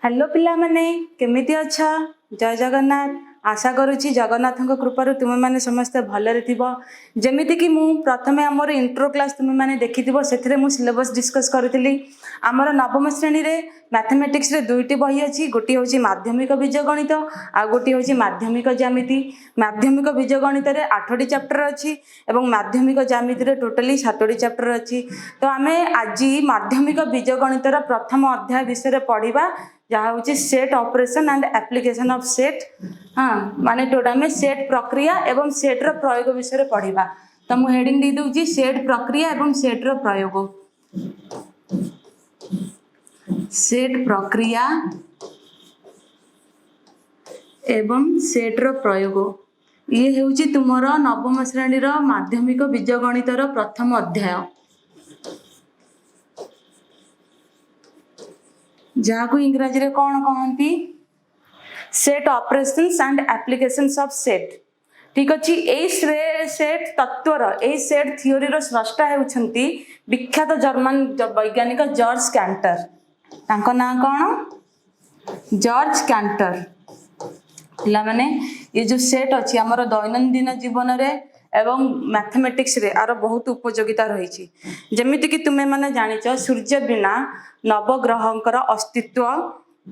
Hello पिला माने केमिति अच्छा जय जगन्नाथ। आशा करुच्ची जगन्नाथ कृपार तुम मैंने समस्ते भलरे थी जमीती कि मु प्रथमे आमर इंट्रो क्लास तुम मैंने देखि से मु सिलेबस डिस्कस करी आमर नवम श्रेणी रे मैथमेटिक्स रे दुईटी बही अच्छी गोटी हूँ माध्यमिक बीजगणित आ गोटी हूँ माध्यमिक ज्यामिति। माध्यमिक बीजगणित रे 8टी चैप्टर अच्छी एवं माध्यमिक ज्यामिति रे टोटाली 7टी चैप्टर अच्छी। तो आम आज माध्यमिक बीजगणित प्रथम अध्याय विषय पढ़ा जहाँ हूँ set operation and application of set. हाँ माने टोटा में सेट प्रक्रिया एवं सेट रो प्रयोग विषय पढ़ा। तो मुझे हेडिंग दे दूची सेट प्रक्रिया एवं सेट रो प्रयोग। सेट प्रक्रिया एवं सेट रो प्रयोग ये हेउची तुमर नवम श्रेणी रो माध्यमिक बीजगणित रो प्रथम अध्याय जहाँ को इंग्रजी रे कौन कहती set operations and applications of set. ठीक अच्छे यही सेट तत्वर यही सेट थियोरी रो स्रष्टा हेउछंती विख्यात जर्मन वैज्ञानिक जॉर्ज कैंटर। तांको नाम कौन जॉर्ज कैंटर। पिला माने ये जो सेट अच्छी आमर दैनंदिन जीवन रे एवं मैथमेटिक्स रे आर बहुत उपयोगिता रही। जमीती कि तुम्हें माने जानिच सूर्य बिना नवग्रहंकर अस्तित्व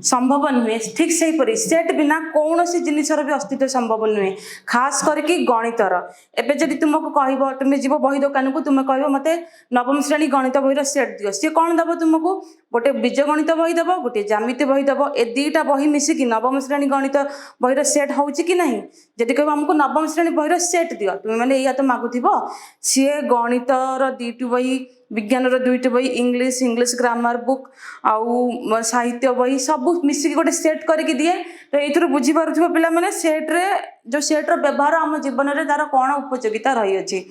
संभव नुहे ठीक से परी सेट बिना कौन सी जिनसर भी अस्तित्व संभव नुहे खास करके गणितर। एबे जदि तुमको कहब तुम जीव बही दुकान को तुम कह मते नवम श्रेणी गणित बही सेट दियो सी कौन दब तुमको गोटे बीजगणित बही दब गोटे ज्यामिति बही दब ए दुईटा बही मिसिकी नवम श्रेणी गणित बही सेट होउची कि नहीं। जदि कह हमको नवम श्रेणी बही सेट दियो तुम मैंने या तो मागुथिबो सी गणितर दुईटी बही विज्ञान दुईटी बही इंग्लिश ग्रामर बुक आउ साहित्य बही सब मिसिकी गोटे सेट करके दिए। तो ये बुझी पार्थिव पिला माने सेट रे जो सेट रो व्यवहार आम जीवन में तार कौन उपयोगिता रही अच्छी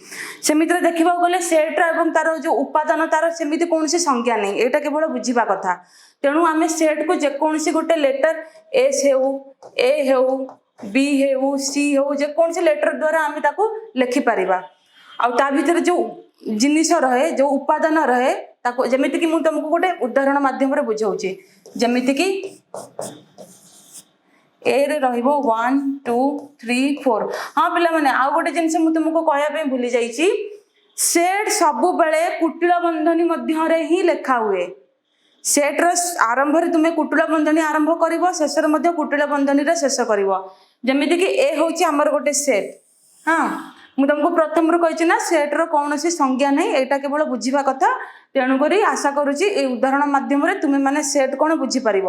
सेमिति देखा गले सेट एवं तार जो उपादान तार सेमिति कौन सी संज्ञा नहीं यहाँ केवल बुझा कथा। तेणु आम सेट को जेकोसी गोटे लेटर एस हो ए हो बी हो सी हो जेकोसी लेटर द्वारा आम ताको लिखिपर आ भीतर जो जिनिस रहे जो उपादान रहे जमीती कि तुमको गोटे उदाहरण माध्यम बुझाऊँ जमीती कि ए रे रहिबो 1 2 3 4। हाँ पिला माने आउ गोटे जिनस मु तुमको कहया भूली जाइए सेट सबु बेले कुटिल बंधनी मध्य रे ही लेखा हुए। सेट रो आरंभ रे तुमे कुटिल बंधनी आरंभ करिवो शेष रे मध्य कुटिल बंधनी रे शेष करिवो। जमीती कि ए होची हमर गोटे सेट। हाँ मुझे तुमको प्रथम रू कही ना सेट रो कौन सी संज्ञा नहीं यहाँ केवल बुझा कथा। तेणुक आशा करुच्ची उदाहरण मध्यम तुम्हें माने सेट कौन बुझीपर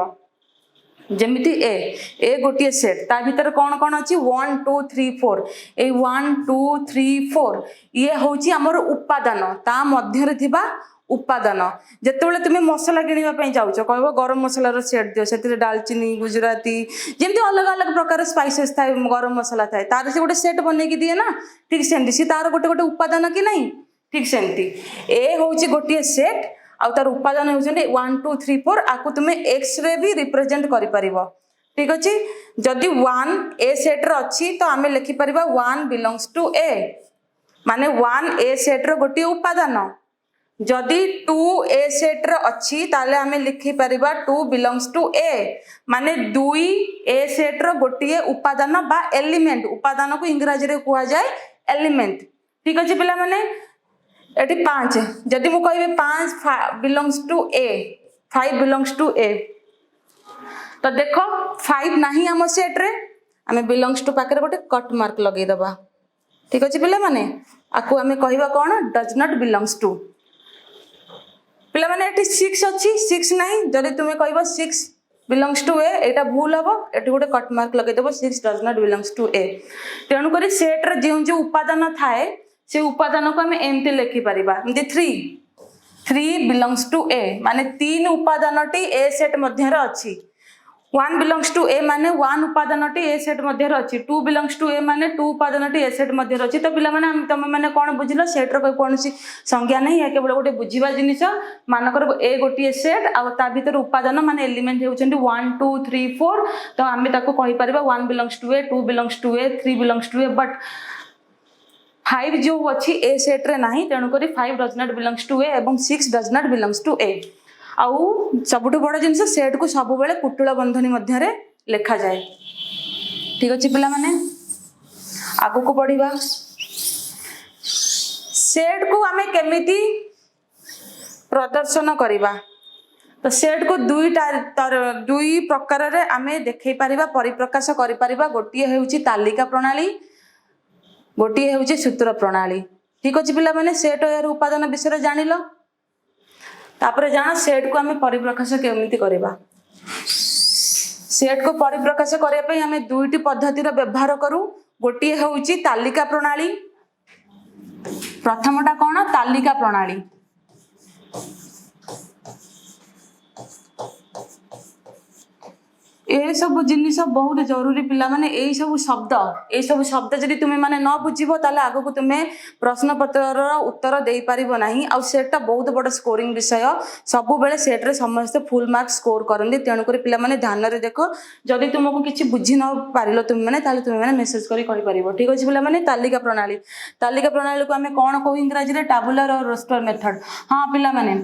जमीती ए गोटे सेट ता भीतर कौन कौन अच्छी 1 2 3 4 ए 1 2 3 4 ये हूँ आमर उपादान ता मध्य थिबा उपादान। जितेबाला तुम्हें मसला किणवाई जाऊच कह गरम मसलार सेट दियो से डालचीनी गुजराती जमी अलग अलग प्रकार स्पाइसेस थाए गरम मसला थाए तार से गोटे सेट बनई दिए ना ठीक सेमती सी तार गोटे गोटे उपादान कि नहीं ठीक सेमती ए हूँ गोटे सेट आउ तार उपादान होती 1 2 3 4 आपको तुम्हें एक्स रे भी रिप्रेजेंट कर ठीक अच्छे। जदि 1 ए सेट अच्छी तो आम लिखिपर 1 बिलोंग्स टू ए माने 1 ए सेट्र गोटे उपादान। जदि 2 ए सेट्र अच्छी ताले आम लिखिपर 2 बिलोंग्स टू ए माने 2 ए सेट्र गोटे उपादान बा एलिमेंट उपादान को इंग्राजी रे कहा जाए एलिमेंट। ठीक अच्छे पिला माने एटी 5 जदि मु कहि 5 belongs to A 5 belongs to A तो देखो 5 नाही आम सेट रे आम बिलोंग्स टू पाखे गोटे कट मार्क लगे दबा। ठीक अच्छे पिला माने आकु आम कहवा कौन डज नॉट बिलोंग्स टू। पिला माने एटी 6 अच्छी 6 नाही जदि तुम्हें कह 6 बिलोंग्स टू ए एटा भूल हम एटी गोटे कट मार्क लगे दबो 6 does not belongs to A. तेणुक सेट रे जो उपादान थाए से उपादान को आम एमती लिखिपर 3 बिलोंग्स टू ए माने 3 उपादान ए सेट मध्य अच्छी 1 बिलोंग्स टू ए माने 1 उपादान ए सेट मध्य अच्छी 2 बिलोंग्स टू ए माने 2 उपादान ए सेट मध्य अच्छी। तो पिला माने तुम मैंने कौन बुझल सेट रो कौन सी संज्ञा नहीं या केवल गोटे बुझा जिनिस मानकर ए गोटे सेट आ भीतर उपादान माने एलिमेंट होउछन्ती 1 2 3 4 तो आम ताको कहि परबा 1 belongs to A 2 belongs to A 3 belongs to A but 5 जो अच्छी ए सेट रे नाही तेणुक 5 does not belongs to A एवं 6 does not belongs to A. आउ सबुठु बड़ जिनस सेट को सब बेले कुटुल बंधनी मध्य लेखा जाए। ठीक अच्छे पिला माने आगु को बढ़िबा। सेट को आमे केमिति प्रदर्शन करिबा तो सेट को दुई प्रकार रे आमे देखै परिबा परिप्रकाश करि परिबा। गोटिए हेउची तालिका प्रणाली गोटिए हेउची सूत्र प्रणाली। ठीक अछि पिला माने सेट यार उपादान विषय जानिलो तापरे जाना सेट को आमे परिप्रकाश केमिति करिबा। सेट को परिप्रकाश करिया पई आमे दुईटी पद्धति रो व्यवहार करू। गोटिए हेउची तालिका प्रणाली। प्रथमटा कोन तालिका प्रणाली। ए सब जिनिस बहुत जरूरी पिला माने ए सब शब्द जदि तुमे माने न बुझिबो ताले आगो को तुमे प्रश्न पत्र रो उत्तर देई पारिबो नाही। आ सेटटा बहुत बड़ स्कोरिंग विषय सब बेले सेट रे समस्त फुल मार्क स्कोर करंदी। तेणु करी पिला माने ध्यान रे देखो जदि तुमको किछि बुझि न पारिलो तुमे माने ताले तुमे माने मेसेज करी कहि पारिबो। ठीक अछि पिला माने तालिका प्रणाली को हमें कोन कहू इंग्रजी रे टेबुलर और रोस्टर मेथड। हां पिला माने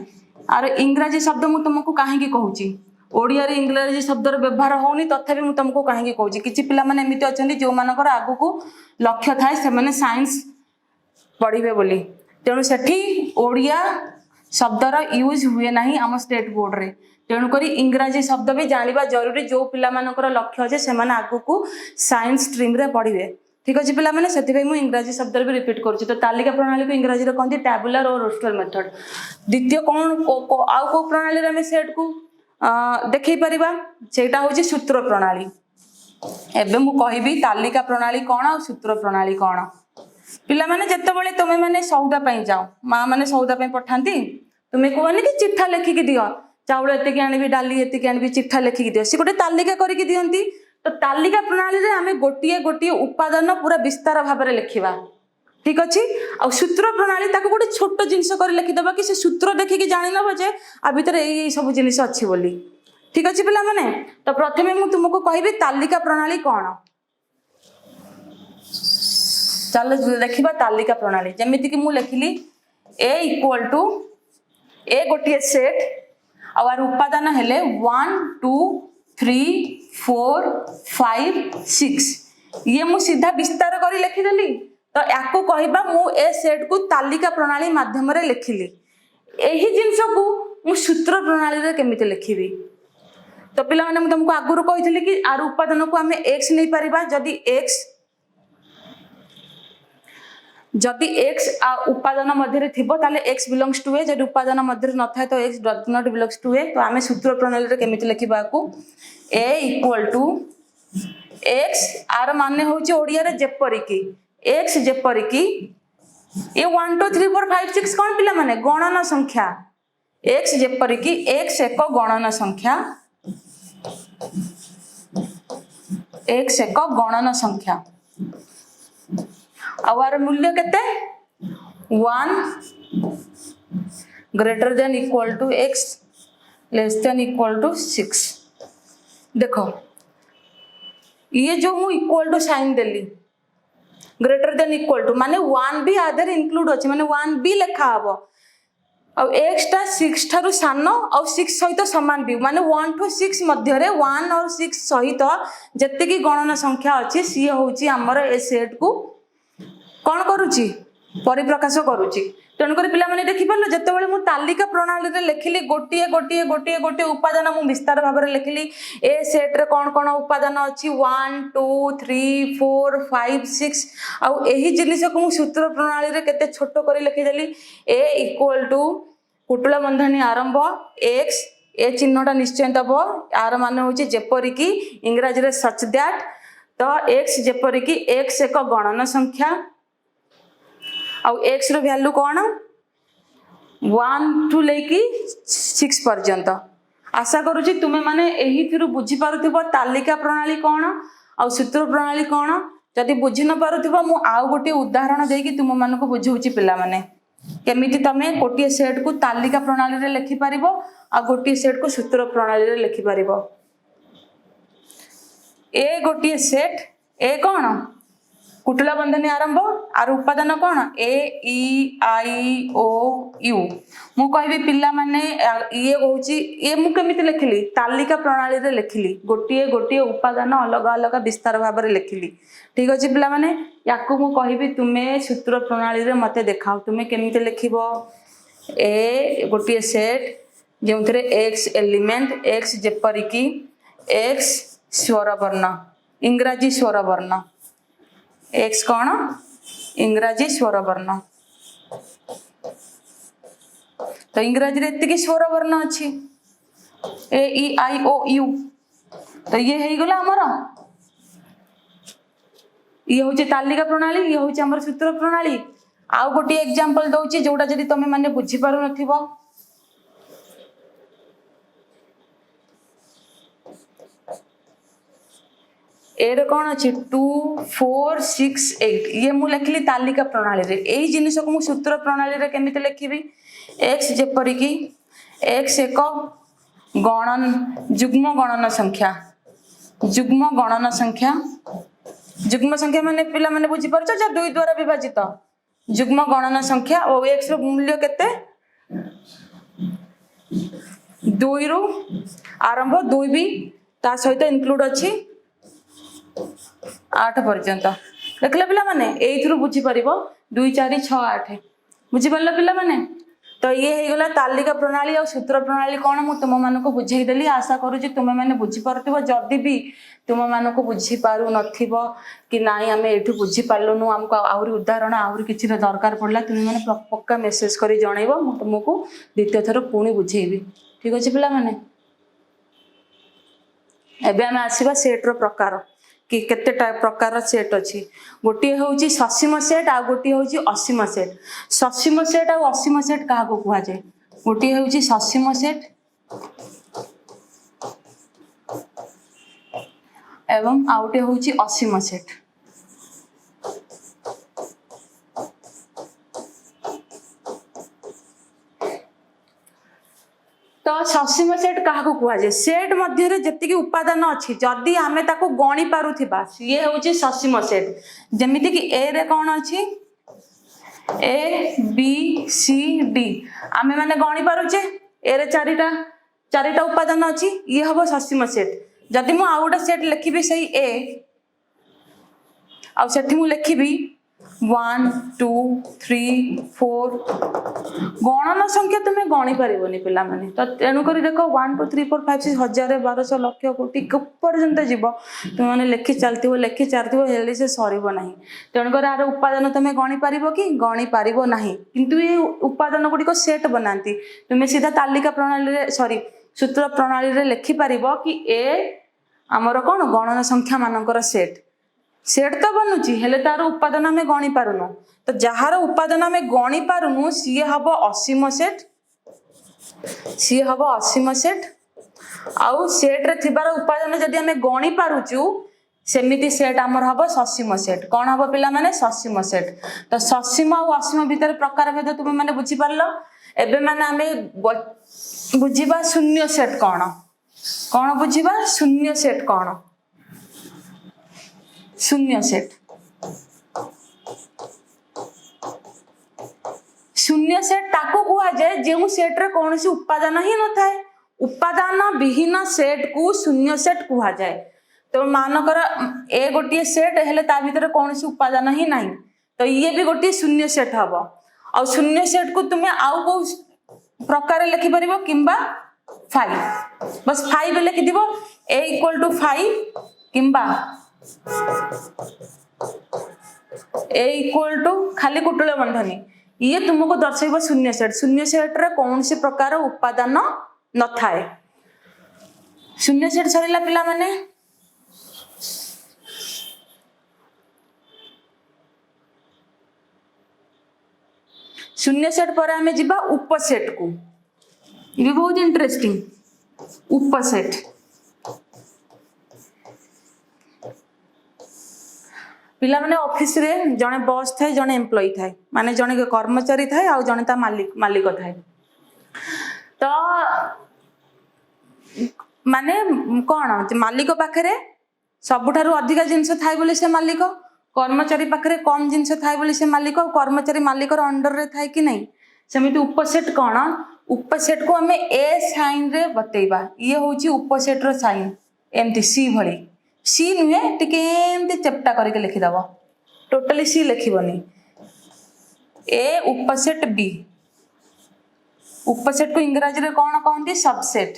आर इंग्रजी शब्द मु तुमको काहे की कहूची ओडिया रे इंग्रजी शब्द रो व्यवहार होनी तथापि मु तुमको काहे की कहूची। किछि पिला माने एमिति अछंती जो मानकर आगु को लक्ष्य थाए से माने साइंस पढ़िबे बोली तेणु सेठी ओडिया शब्द रो यूज हुए नाही हम स्टेट बोर्ड रे। तेणु करी इंग्रजी शब्द भी जानिबा जरूरी जो पिला मानकर लक्ष्य अछि से माने आगु को साइंस स्ट्रीम रे पढ़िबे। ठीक अछि पिला माने सेति भाई मु इंग्रजी शब्द रे भी रिपीट करछि। तो तालिका प्रणाली को इंग्रजी रे कहंती टेबुलर और रोस्टर मेथड। द्वितीय कोन आउ को प्रणाली रे हम सेट को देखै परिबा सेटा होछि सूत्र प्रणाली। एबे मु कहिबी तालिका प्रणाली कोन और सूत्र प्रणाली कोन। पिला माने जत्ते बेले तुमे माने सौदा पई जाओ मां माने सौदा पई पठांती तुमे कहनी कि चिट्ठा लेखि कि दियो चाउल एते के आनिबी डाली एते के आनिबी चिट्ठा लेखि कि दियो सी गोटे तालिका करि कि दियंती। तो तालिका प्रणाली रे हमें गोटिए गोटिए उपादान पूरा विस्तार भाव रे लिखिबा। ठीक अछि। आ सूत्र प्रणाली ताको गोटे छोट जिंस कर लिखि देबा कि से सूत्र देखि कि जानि नबो जे आ भीतर एई सब जिनिस अछि बोली। ठीक अछि पिला माने तो प्रथमे मु तुमको कहिबी तालिका प्रणाली कोन। चलो देखिबा तालिका प्रणाली जेमिति कि मु लिखिली a इक्वल टू ए गोटिए सेट और उपादान हेले 1 2 3 4 5 6 ये मु सीधा विस्तार करी लिखि देली। तो याकू कहबा मु ए सेट को तालिका प्रणाली माध्यम रे लिखिली। एही जिंस को मु सूत्र प्रणाली रे केमिति लिखिबी। तो पिला माने मु तुमको आगुरु कहितली कि आर उपादान को हमें x नै परिबा जदि x उपादान मध्य रे थिबो ताले x बिलोंग्स टू a जदि उपादान मध्य रे न थाए तो x does not belongs to a। तो हमें सूत्र प्रणाली रे केमिति लिखिबा को a इक्वल टू x आर माने होची ओडिया रे जेपरि की x जेपरि की ये 1 2 3 4 5 6 कोन पिला माने गणना संख्या x जेपरि की x एक गणना संख्या x एक गणना संख्या आवार मूल्य केते 1 greater than equal to x less than equal to 6। देखो ये जो मु इक्वल टू साइन देली ग्रेटर देन इक्वल टू माने 1 भी आधर इंक्लूड अछि माने 1 भी लिखा हबो और x टा 6 थारु सानो और 6 सहित समान भी माने 1 टू 6 मध्य रे 1 और 6 सहित जत्ते की गणना संख्या अछि सी होउची हमर ए सेट को कोन करूची परिप्रकाश करूची। तेणु कर पिला माने देखि परलो जत्ते बेले मु तालिका प्रणाली रे लिखिली गोटिए गोटिए गोटिए गोटिए उपादान मु विस्तार भाव रे लिखिली ए सेट रे कोन कोन उपादान अछि 1 2 3 4 5 6 आ एही जिनिस को मु सूत्र प्रणाली रे केते छोटो करी लिखि देली a इक्वल टू कुटुला बंधनी आरंभ x ए चिन्हटा निश्चय दबो आर माने होची जेपरि की इंग्रजी रे सच दैट। तो x जेपरि की x एक गणना संख्या आउ x रो वैल्यू कोन 1 टू लेकी 6 पर्यंत। आशा करूची तुमे माने एही थिरु बुझी पारुथिबो तालिका प्रणाली कोन आउ सूत्र प्रणाली कोन। जदि बुझी न पारुथिबो मु आउ गोटे उदाहरण देकी तुम मानको को बुझौची पिला माने केमिति तमे गोटे सेट को तालिका प्रणाली रे लिखि पारिबो आ गोटे सेट को सूत्र प्रणाली रे लिखि पारिबो। ए गोटे सेट ए कोन कुटिल बंधनी आरंभ आर उपादान कौन ए ई आई ओ यू मु कहबी पिला माने ये होची ये मु केमिति लिखिली तालिका प्रणाली रे लिखिली गोटिए गोटिए उपादान अलग अलग विस्तार भाव में लिखिली ठीक अछि पिला माने याकू मु कहबी तुमे सूत्र प्रणाली रे मते देखाओ तुमे केमिति लिखिबो ए गोटिए सेट जोंथरे x एलिमेंट x जेपरि की x स्वर वर्ण इंग्रजी स्वर वर्ण x कौन इंग्रजी स्वर वर्ण तो इंग्रजी रे एतिकी स्वर वर्ण अच्छी ए ई आई ओ यू तो ये हो गला हमर ये होची तालिका प्रणाली ये होची हमर सूत्र प्रणाली आउ गोटे एग्जांपल दउची जोटा जदी तमे माने बुझी पारु नथिबो एर कौन अच्छी 2 4 6 8 ये मु लिखली तालिका प्रणाली रे एई जिनिस को मु सूत्र प्रणाली रे केमिति लिखिबी x जेपरि की x एक गणन जुग्म गणन संख्या माने पिला माने बुझी परछ जे 2 द्वारा विभाजित जुग्म गणन संख्या और x रो मूल्य केते 2 रु आरंभ 2 भी ता सहित इंक्लूड अछि 8 पर्यंत देखले पिला माने एइथरु बुझी परिबो 2 4 6 8 बुझी परला पिला माने तो ये हे गला तालिका प्रणाली और सूत्र प्रणाली कौन मु तुम मान को बुझेई देली आशा करू जे तुम माने बुझी परथिबो जदी भी तुम मान को बुझी पारु नथिबो कि नाही हमें एठु बुझी पारलनु हमको आउरी उदाहरण आउरी किछि दरकार पड़ला तुम माने पक्का मेसेज करी जणैबो मु तुमको द्वितीय थर पुणी बुझेइबी ठीक अछि पिला माने एबे हम आसीबा सेट रो प्रकार कि केते प्रकार सेट अच्छी गोटे हूँ ससीम सेट आ गोटे हूँ असीम सेट ससीम सेट आ असीम सेट क्या कह जाए गोटे हूँ ससीम सेट एवं आउटे हूँ असीम सेट तो ससीम सेट क्या कह जाए सेट मध्य जेतिकी उपादान अच्छी जदि आमे ताको गणी पारुथिबा ये हूँ ससीम सेट जमिति कि ए रे कौन अच्छी ए बी सी डी आमे माने गणी पारुचे ए रे चारिटा उपादान अच्छी ये हम ससीम सेट जदि मु आउ गोटे सेट लिखिबी सही ए आ सेठी मु लिखिबी 1 2 3 4 गणन संख्या तुम्हें गणी पारिबोनी पिला माने तो तेनु करी देखो 1 2 3 4 5 6 हजार 1200 लक्ष कोटि पर्यंत जीव तुम माने लिखि चलतिबो हेले से सरीबो नाही तेनु कर आर उपादान तुम्हें गणी पारिबो कि गणी पारिबो नाही किंतु ये उपादान गुडी को सेट बनांती तुम्हें सीधा तालिका प्रणाली रे सॉरी सूत्र प्रणाली रे लिखि पारिबो कि ए हमर कोन गणन संख्या मानकर सेट तो बनुची हेले तार उपादान आम गणी पारुनु तो जार उपादान आम गणी पारुनु सी हम असीम सेट आउ सेट रे थिबार उपादान जदि आम गणी पारुचु सेमिति सेट आमर हम ससीम सेट कौन हम पिला माने ससीम सेट तो ससीम और असीम भितर प्रकार भेद तुम माने बुझी पारलो एबे माने आम बुझीबा शून्य सेट कौन बुझीबा शून्य सेट कौन शून्य सेट ताको कुआ जाए जो सेट रे कौन सी उपादान ही न थाए उपादान विहीन सेट को शून्य सेट कुआ जाए तो मानकर ए गोटे सेट हेले ता भीतर कौन सी उपादान ही नहीं तो ये भी गोटे शून्य सेट हम और शून्य सेट को तुम्हें आउ को प्रकार लिखि परिबो किंबा 5 बस 5 लिखि दिबो a = 5 किंबा ए इक्वल टू खाली कुटुल बंधनी ये तुमको दर्शाइब शून्य सेट रे कौन सी प्रकार उपादान न थाए शून्य सेट सरीला पिला माने शून्य सेट पर आमे जिबा उपसेट को ये बहुत इंटरेस्टिंग उपसेट पिला माने ऑफिस रे जने बॉस थाए जने एम्प्लॉय थाए माने जने कर्मचारी थाए आ जने ता मालिक थाए तो माने कौन मालिक पाखरे सबुठारु अधिक जिनस थाए बोले से मालिक कर्मचारी पाखे कम जिनस थाए बोली से मालिक और कर्मचारी मालिकर अंडर रे थाए कि नहीं सेमिति उपसेट कौन उपसेट को आम ए साइन रे बतेइबा ये होची उपसेट रो साइन एमती सी भली सी नुहे टिके एमती चेप्टा करके लिखिदब टोटली सी लिखबनी ए उपसेट बी उपसेट को इंग्राजी रे कौन कहते सबसेट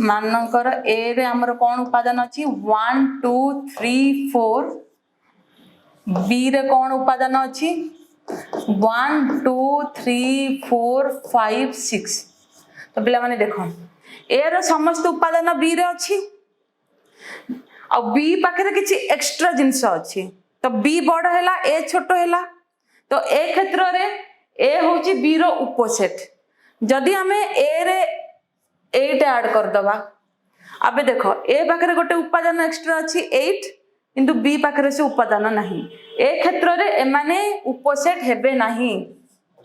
मानकर ए रे हमर कौन उपादान अछि 1 2 3 4 बी रे कौन उपादान अछि 1 2 3 4 5 6 तो पिला माने देखो ए रो समस्त उपादान बी रे अछि आ बी पाखरे किछि एक्स्ट्रा जिंस अछि तो बी बड़ हैला ए छोटो हैला तो ए क्षेत्र रे ए होची बी रो उपसेट जदि हमें ए रे 8 ऐड कर दबा अबे देखो ए पाखरे गोटे उपादान एक्स्ट्रा अछि 8 किंतु बी पाखरे से उपादान नहीं ए क्षेत्र रे एमाने उपसेट हेबे नहीं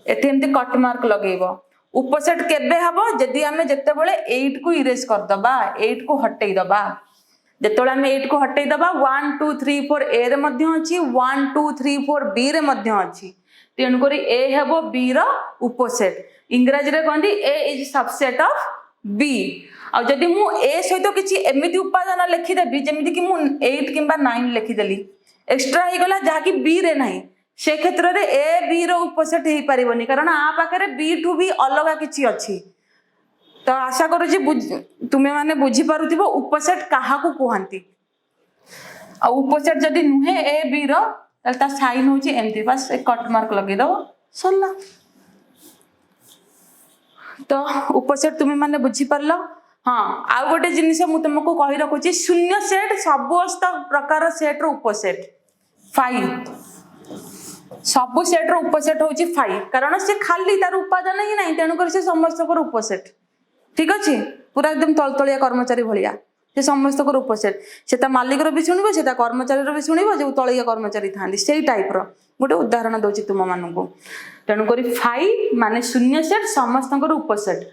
एठी एमती कट मार्क लगेइबो उपसेट केबे हबो जदि हमें जत्ते बेले 8 को इरेज कर दबा 8 को हटेई दबा जत्ते हमें 8 को हटेई दबा 1 2 3 4 ए रे मध्य अछि 1 2 3 4 बी रे मध्य अछि तेनु करी ए हेबो बी रो उपसेट इंग्रजी रे कहंदी ए इज सबसेट ऑफ बी आ जदि मु ए सहित किछि एमिति उपादान लिखि देबी जेमिति कि मु 8 किंबा 9 लिखि देली एक्स्ट्रा ही गला जहा कि बी रे नहीं से क्षेत्र रे ए बी रो उपसेट हे परिबनी कारण आ पाखरे बी टू बी अलगा किछि अछि तो आशा करू जे तुमे माने बुझी पारुथिबो उपसेट काहा को कहंती आ उपसेट जदि नुहे ए बी रो तल ता साइन होची एमती बस एक कट मार्क लगे दो सरला तो उपसेट तुमे माने बुझी परलो हाँ आउ गोटे जिनिस मु तुमको कहि रखुची शून्य सेट समस्त प्रकार सेट रो उपसेट 5 सब सेट रो उपसेट होची 5 कारण से खाली तार उपादान ही नहीं तेनु कर से समस्त को उपसेट ठीक अछि पूरा एकदम तलतलिया कर्मचारी भलिया से समस्त को उपसेट सेता मालिक रो भी सुनिबो सेता कर्मचारी रो भी सुनिबो जे तलिया कर्मचारी थांदी सेही टाइप रो गोटे उदाहरण दोची तुम माननको तेनु करी 5 माने शून्य सेट समस्त को उपसेट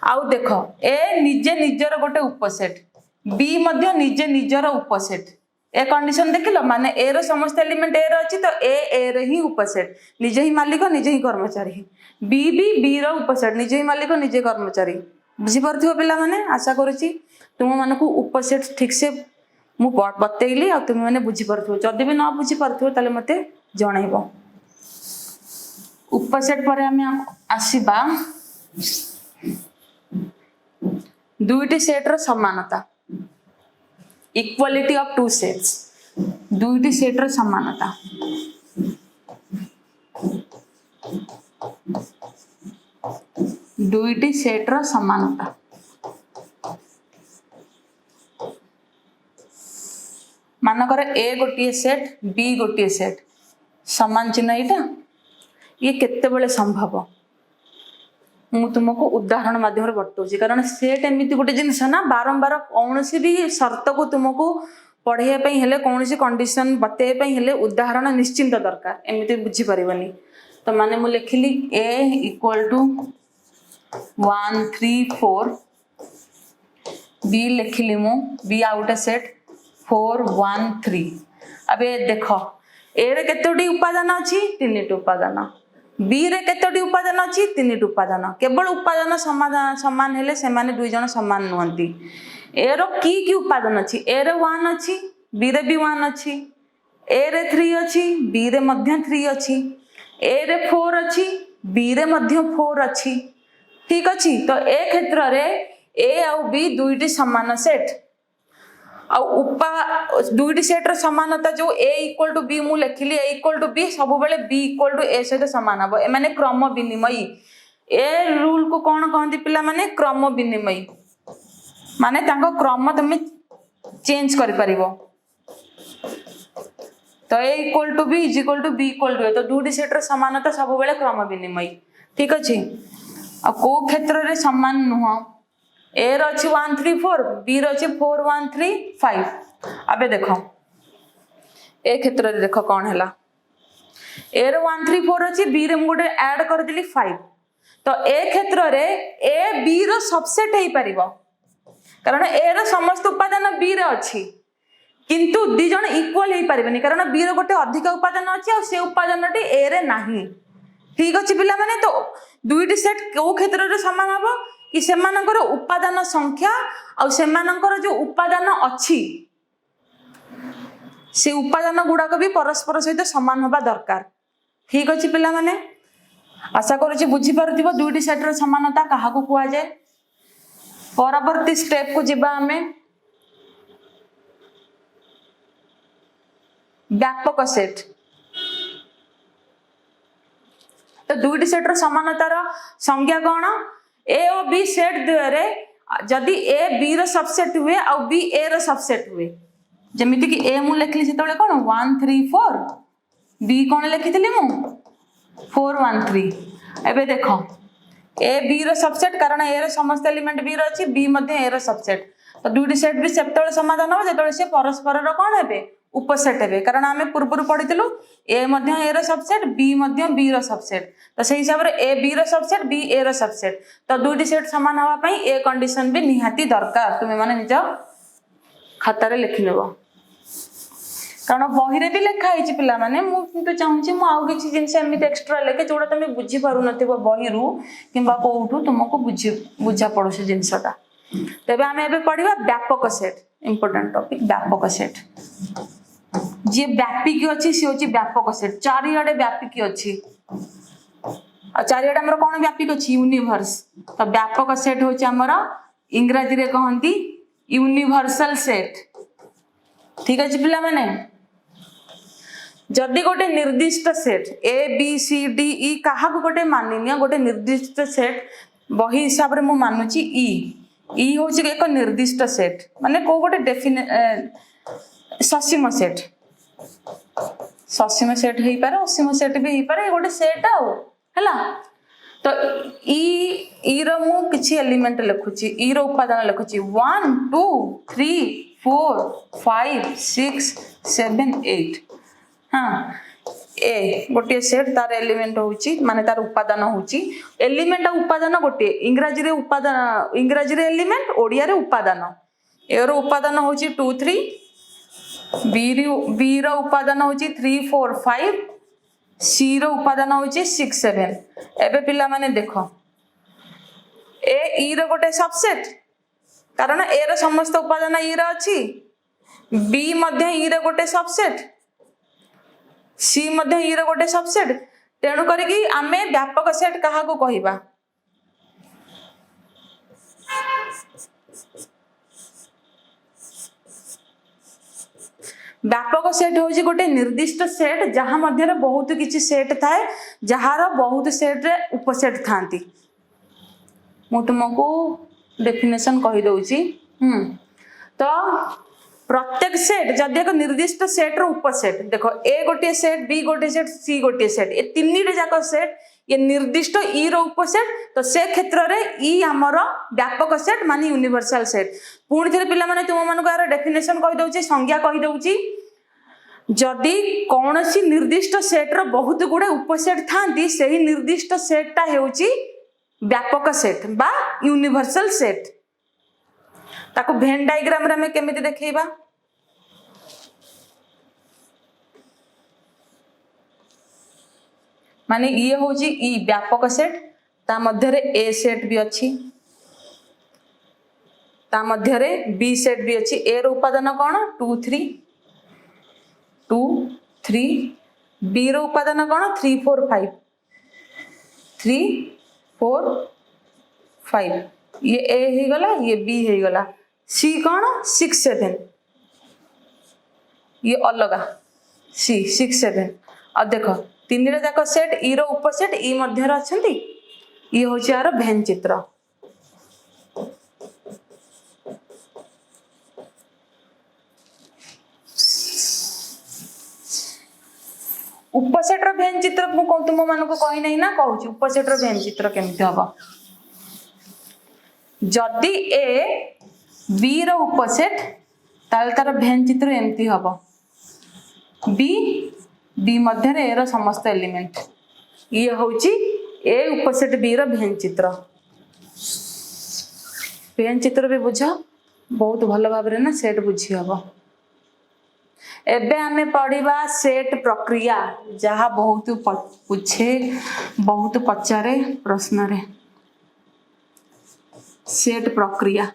आउ देखो ए निजे निजर गोटे उपसेट बी मध्य निजे निजर उपसेट ए कंडीशन देखिलो माने ए रो समस्त एलिमेंट ए रो अछि तो ए रे ही उपसेट निजे ही मालिक निजे ही कर्मचारी बी रो उपसेट निजे ही मालिक निजे कर्मचारी बुझी परथियो पिला माने आशा करूची तुम मानकु उपसेट ठीक से मु बतेइली आ तुम माने बुझी परथियो जदि भी न बुझी परथियो ताले मते जणाइबो उपसेट पर हम आसीबा दुईटी सेट रो समानता इक्वालिटी ऑफ टू सेट्स दुईटी सेट रो समानता दुईटी सेट रो समानता मानकर ए गोटे सेट बी गोटे सेट समान चिन्ह एटा ये केते बेले संभव मु तुमको उदाहरण माध्यम बतौची कारण सेट एमती गोटे जिनस ना बारंबार कौन भी शर्त को तुमको पढ़ाई हेले कौन कंडीशन बतेबा हेले उदाहरण निश्चिंत दरकार एमती बुझी पारिबनी तो माने मु लिखिली ए इक्वल टू 1 3 4 बी लिखिली मु बी आउट सेट 4 1 3 अबे देखो ए रे केतोटी उपादान अछि तीनटी उपादान बी रे केतोटी उपादान अछि तीनटी उपादान केवल उपादान समान हेले से माने दुई जन समान नुहंती ए रो की उपादान अछि ए रे 1 अछि बी रे भी 1 अछि ए रे 3 अछि बी रे मध्य 3 अछि ए रे 4 अछि बी रे मध्य 4 अछि ठीक अछि तो ए क्षेत्र रे ए और बी दुईटी समान सेट दुईटी सेट रो समानता जो ए इक्वल टू बी मु लिखिली ए इक्वल टू बी सब बेले बी इक्वल टू ए सहित समान हबो ए माने क्रम विनिमयी ए रूल को कोन कहंती पिला माने क्रम विनिमयी माने तांको क्रम तुम चेंज करि परिबो तो A equal to B is equal to B equal to A तो दुईटी सेट रो समानता सब बेले क्रम विनिमयी ठीक अछि आ को क्षेत्र रे समान नुह ए रो अछि 1 3 4 बी रो अछि 4 1 3 5 अबे देखो ए क्षेत्र रे देखो कोन हैला ए रो 1 3 4 अछि बी रे मुडे ऐड कर दिली 5 तो ए क्षेत्र रे ए बी रो सबसेट हे परिबो कारण ए रो समस्त उपादान बी रे अछि किंतु दी जण इक्वल हो पारे कारण बी रो गोटे अधिक उपादान अच्छी और से उपादान टी ए रे नाही ठीक अच्छे पिला माने तो दुईटी सेट को क्षेत्र में सामान हम कि सेमानकर उपादान संख्या और सेमानकर जो उपादान अच्छी से उपादान गुड़ाक भी परस्पर सहित सामान होगा दरकार ठीक अच्छे पिला माने आशा करुच्ची बुझीपार दुईटी सेट्र समानता क्या कह जाए परवर्ती स्टेप को जीवा आमे व्यापक सेट तो दुईटी सेट्र समानतार संज्ञा कौन ए और बी सेट द्वय जदि ए बी रो सबसेट हुए और बी ए रो सबसेट हुए जमीती कि ए मु लिखली से कौन 1 3 4 बी कौन लिखी मु 4 1 3 एबे देखो ए बी रो सबसेट कारण ए रो समस्त एलिमेंट बी रो अछि बी मध्ये ए रो सबसेट तो दुईटी सेट भी सेतବେଳେ समाधान हो जेतବେଳେ से परस्पर रो कोन हेबे उपसेट हेबे कारण आमे पूर्व पढ़ितलु ए मध्ये ए रो सबसेट बी मध्ये बी रो सबसेट तो से हिसाब रे ए बी रो सबसेट बी ए रो सबसेट तो दुईटी सेट समान हवा पई ए कंडीशन भी निहाती दरकार तुमे माने निज खाता रे लिखि लेबो कारण बही रे भी लिखा है पिला माने मु किंतु चाहूची मु आउ किछि जिंस एमिति एक्स्ट्रा लेके जोडा तमे बुझी पारु नथिबो बही रु किबा कोठु तुमको बुझा पड़ो से जिंसटा तबे आमे एबे पढिबा व्यापक सेट इंपोर्टेंट टॉपिक व्यापक सेट जे व्यापिक अछि से होची व्यापक सेट चारियाडे व्यापिक अछि आ चारियाडे हमर कोन व्यापिक अछि यूनिवर्स तो व्यापक सेट होची हमर इंग्रजी रे कहंती यूनिवर्सल सेट ठीक अछि पिला माने जदि गोटे निर्दिष्ट set A B C D E कहा को गोटे मानिनिया गोटे निर्दिष्ट सेट बही हिसाब रे मु मानुची ई होची एक निर्दिष्ट सेट माने को गोटे ससीम सेट हेई पारे असीम सेट भी हेई पारे गोटे सेट आउ हैला तो ई रो मु किछि एलिमेंट लिखुची ई रो उपादान लिखुची 1 2 3 4 5 6 7 8 हाँ ए गोटे सेट तार एलिमेंट होची माने तार उपादान होची एलिमेंट उपादान गोटे इंग्रजी रे उपादान इंग्रजी रे एलिमेंट ओडिया रे उपादान ए रो उपादान होची 2 3 बी रो उपादान होची 3 4 5 सी रो उपादान होची 6 7 एबे पिला माने देखो ए ई रो गोटे सबसेट कारण ए रो समस्त उपादान ई रो अछि बी मध्ये ई रो गोटे सबसेट सी मध्ये ई रो गोटे सबसेट तेणु करिकी आमे व्यापक सेट कहा को कहिबा व्यापक सेट होची गोटे निर्दिष्ट सेट जहां मध्य रे बहुत किछि सेट थाए जहार बहुत सेट रे उपसेट थांती मु तुमको डेफिनेशन कहि दउची तो प्रत्येक सेट जदि एक निर्दिष्ट सेट रो उपसेट देखो ए गोटे सेट बी गोटे सेट सी गोटे सेट ए तीन जाक सेट ये निर्दिष्ट ई रो उपसेट तो से क्षेत्र रे ई हमर व्यापक सेट माने यूनिवर्सल सेट पुणी थे पिला माने तुम मानको यार डेफिनेशन कहि दउची संज्ञा कहि दउची जदि कौनसी निर्दिष्ट सेट रो बहुत गुडे उपसेट थांती सेही निर्दिष्ट सेटटा हेउची व्यापक सेट बा यूनिवर्सल सेट ताको वेन डायग्राम रे हमें केमिति देखैबा माने ये होची ई व्यापक सेट ता मध्य रे ए सेट भी अछि ता मध्य रे बी सेट भी अछि ए रो उपादान कोन 2 3 बी रो उपादान कोन 3 4 5 3 4 5 ये ए हे गला ये बी हे गला सी कौन 6 7 ये अलगा सी 6 7 अब देखो तीन रे जाक सेट ई रो उपसेट ई मध्य रे अछंती ये होची यार भेन चित्र उपसेट रो भेन चित्र मु तुम मानको कहि नै ना कहूची उपसेट रो भेन चित्र केमति हबो जदि ए बी रो उपसेट ताल तार भेन चित्र एमती हबो बी मध्य रे ए रो समस्त एलिमेंट ये होची ए उपसेट बी रो भेन चित्र भी बुझ बहुत भल भाव ना सेट बुझी हम। एबे आमे पढ़िबा सेट प्रक्रिया जहाँ बहुत पूछे बहुत पचारे प्रश्न रे। सेट प्रक्रिया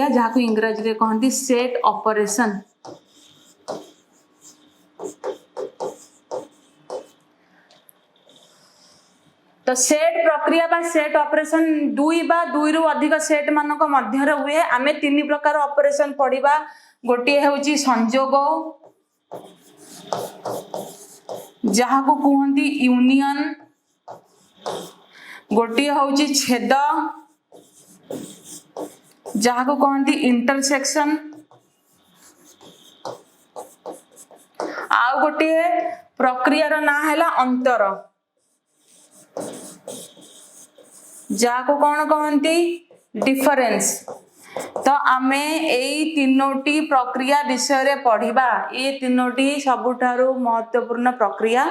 जहाँ को इंग्रजी रे कहती सेट ऑपरेशन। तो सेट प्रक्रिया बा सेट ऑपरेशन दुई बा दुई रु अधिक सेट मानक मध्य हुए। आमे तीन प्रकार ऑपरेशन पढ़िबा। गोटे हेउची संयोग जहाँ को कहती यूनियन, गोटे होउची छेद जहाँ को कहती इंटरसेक्शन, आउ गोटे प्रक्रियार ना हैला अंतर जहाँ को कौन कहती डिफरेंस। तो आमे एई तीनोटी प्रक्रिया विषय रे पढ़िबा। ये तीनोटी सबुठारु महत्वपूर्ण प्रक्रिया।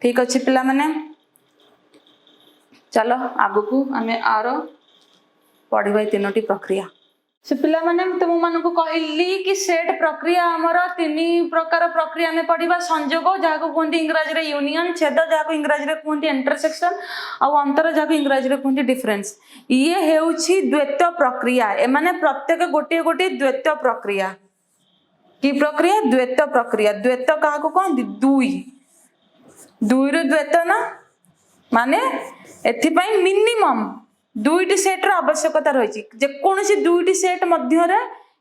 ठीक अच्छे पिला माने चलो आगु आमे आरो पढ़िबा तीनोटी प्रक्रिया। से पिला माने तुम मान को कहली कि सेट प्रक्रिया हमर तीन प्रकार प्रक्रिया में पढ़िबा। संयोग जहाँ को कहते इंग्रजी रे यूनियन, छेद जहाँ को इंग्रजी रे कहते इंटरसेक्शन, और अंतर जहाँ को इंग्रजी रे कहते डिफरेंस। ये हेउछि द्वैत प्रक्रिया। ए माने प्रत्येक गोटे गोटे द्वैत प्रक्रिया। की प्रक्रिया? द्वैत प्रक्रिया। द्वैत कहा को कहते दुई दुई रु द्वैत ना माने एथिपाई मिनिमम दुईटी सेट्र आवश्यकता रही। जेकोसी दुईटी सेट मध्य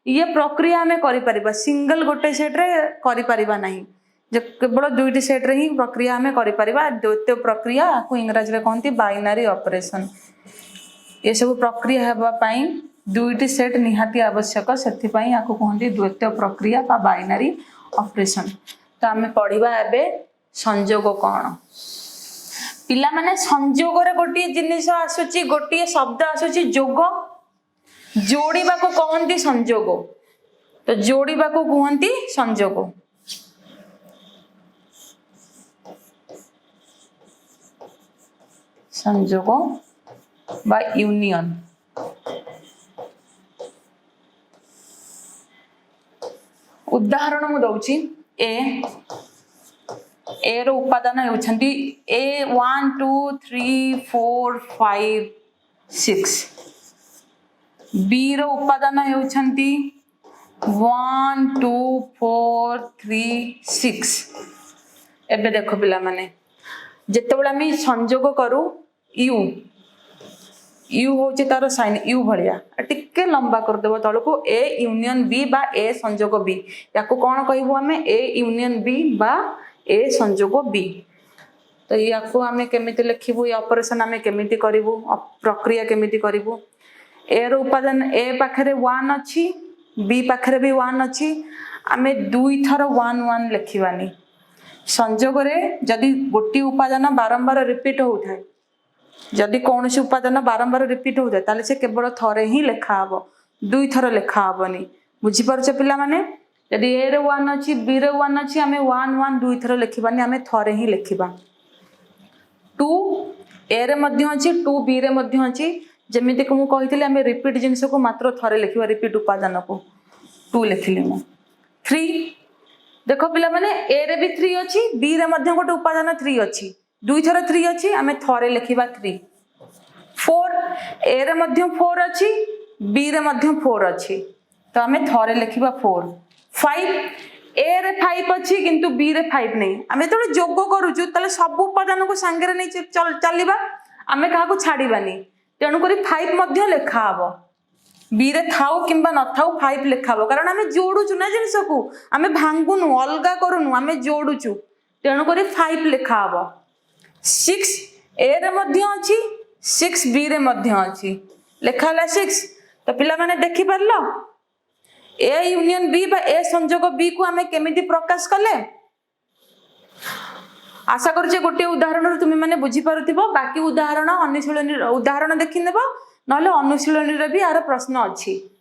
ये प्रक्रिया आम कर सिंगल गोटे सेट्रे कर ना केवल दुईटी सेट्रे ही प्रक्रिया आम कर। द्वैत प्रक्रिया को इंग्रजी में कहती बाइनारी ऑपरेशन। ये सब प्रक्रिया होगापाई दुईटी सेट निहाती आवश्यक से कहती द्वैत प्रक्रिया बा बाइनारी ऑपरेशन। तो आम पढ़ा एवं संयोग कौन पिला माने संयोग रे गोटे जिनिस आसुची गोटे शब्द आसुची जोग जोड़ीबा को कहती संयोग। तो जोड़ीबा को कहती संयोग। संयोग बा यूनियन। उदाहरण मु दउची ए रो उपादान होउछंती ए 1 2 3 4 5 6। बी रो उपादान होउछंती 1 2 4 3 6। एबे देखो पिला माने जेतेबेला मी संयोग करू यू यू होउचे तार साइन यू भलिया टिके लंबा कर देबो तळको ए यूनियन बी बा ए संयोग बी। याको कोन कहबो हमें ए यूनियन बी बा ए संयोग बी। तो याको आमे केमिति लिखिबु? ये ऑपरेशन आमे केमिति करिवु? प्रक्रिया केमिति करिवु? ए रो उपादान ए पाखरे 1 अछि, बी पाखरे भी 1 अछि। आमे दुई थर 1 1 लिखिबानी। संयोग रे जदि गोटी उपादान बारंबार रिपीट होउथाय, जदि कौन से उपादान बारंबार रिपीट होउथाय ताले से केवल थरे ही लेखा हबो, दुई थर लेखा हबनी। बुझी परछ पिला माने? यदि ए रे 1 अछि, बी रे 1 अछि, आमे 1 1 दुई थर लिखिबानी, आमे थरे ही लिखिबा। 2 ए रे मध्य अछि, 2 बी रे मध्य अछि। जेमिति को मु कहितले आमे रिपीट जिंस को मात्र थरे लिखिबा। रिपीट उपादान को 2 लिखिले मु। 3 देखो पिला माने ए रे भी 3 अछि, बी रे मध्य गोटे उपादान 3 अछि, दुई थर 3 अछि, आमे थरे लिखिबा 3। 4 ए रे मध्य 4 अछि, बी रे मध्य 4 अछि, तो आमे थरे लिखिबा 4। 5 ए रे 5 अछि किंतु बी रे 5 नहीं। आमे तो जोग करूछु तले सब उपादान को संगे रे नै चलिबा, आमे काहा को छाड़ीबानी। तेणु करी 5 मध्य लेखा हबो, बी रे थाउ किंबा न थाउ 5 लेखा हबो। कारण आमे जोडुछु ना जिनिस को, आमे भांगुनु अलगा करूनु, आमे जोडुछु। तेणु करी 5 लेखा हबो। 6 ए रे मध्य अछि, 6 बी रे मध्य अछि, लेखा हला 6। तो पिला माने देखि परलो ए यूनियन बी बा ए संयोग बी को आमे केमिति प्रकाश कले। आशा करछे गोटे उदाहरण तुम माने बुझी पारुथिबो। बाकी उदाहरण अनुशीलनी उदाहरण देखि नेबो, नले अनुशीलनी रे भी आर प्रश्न अछि।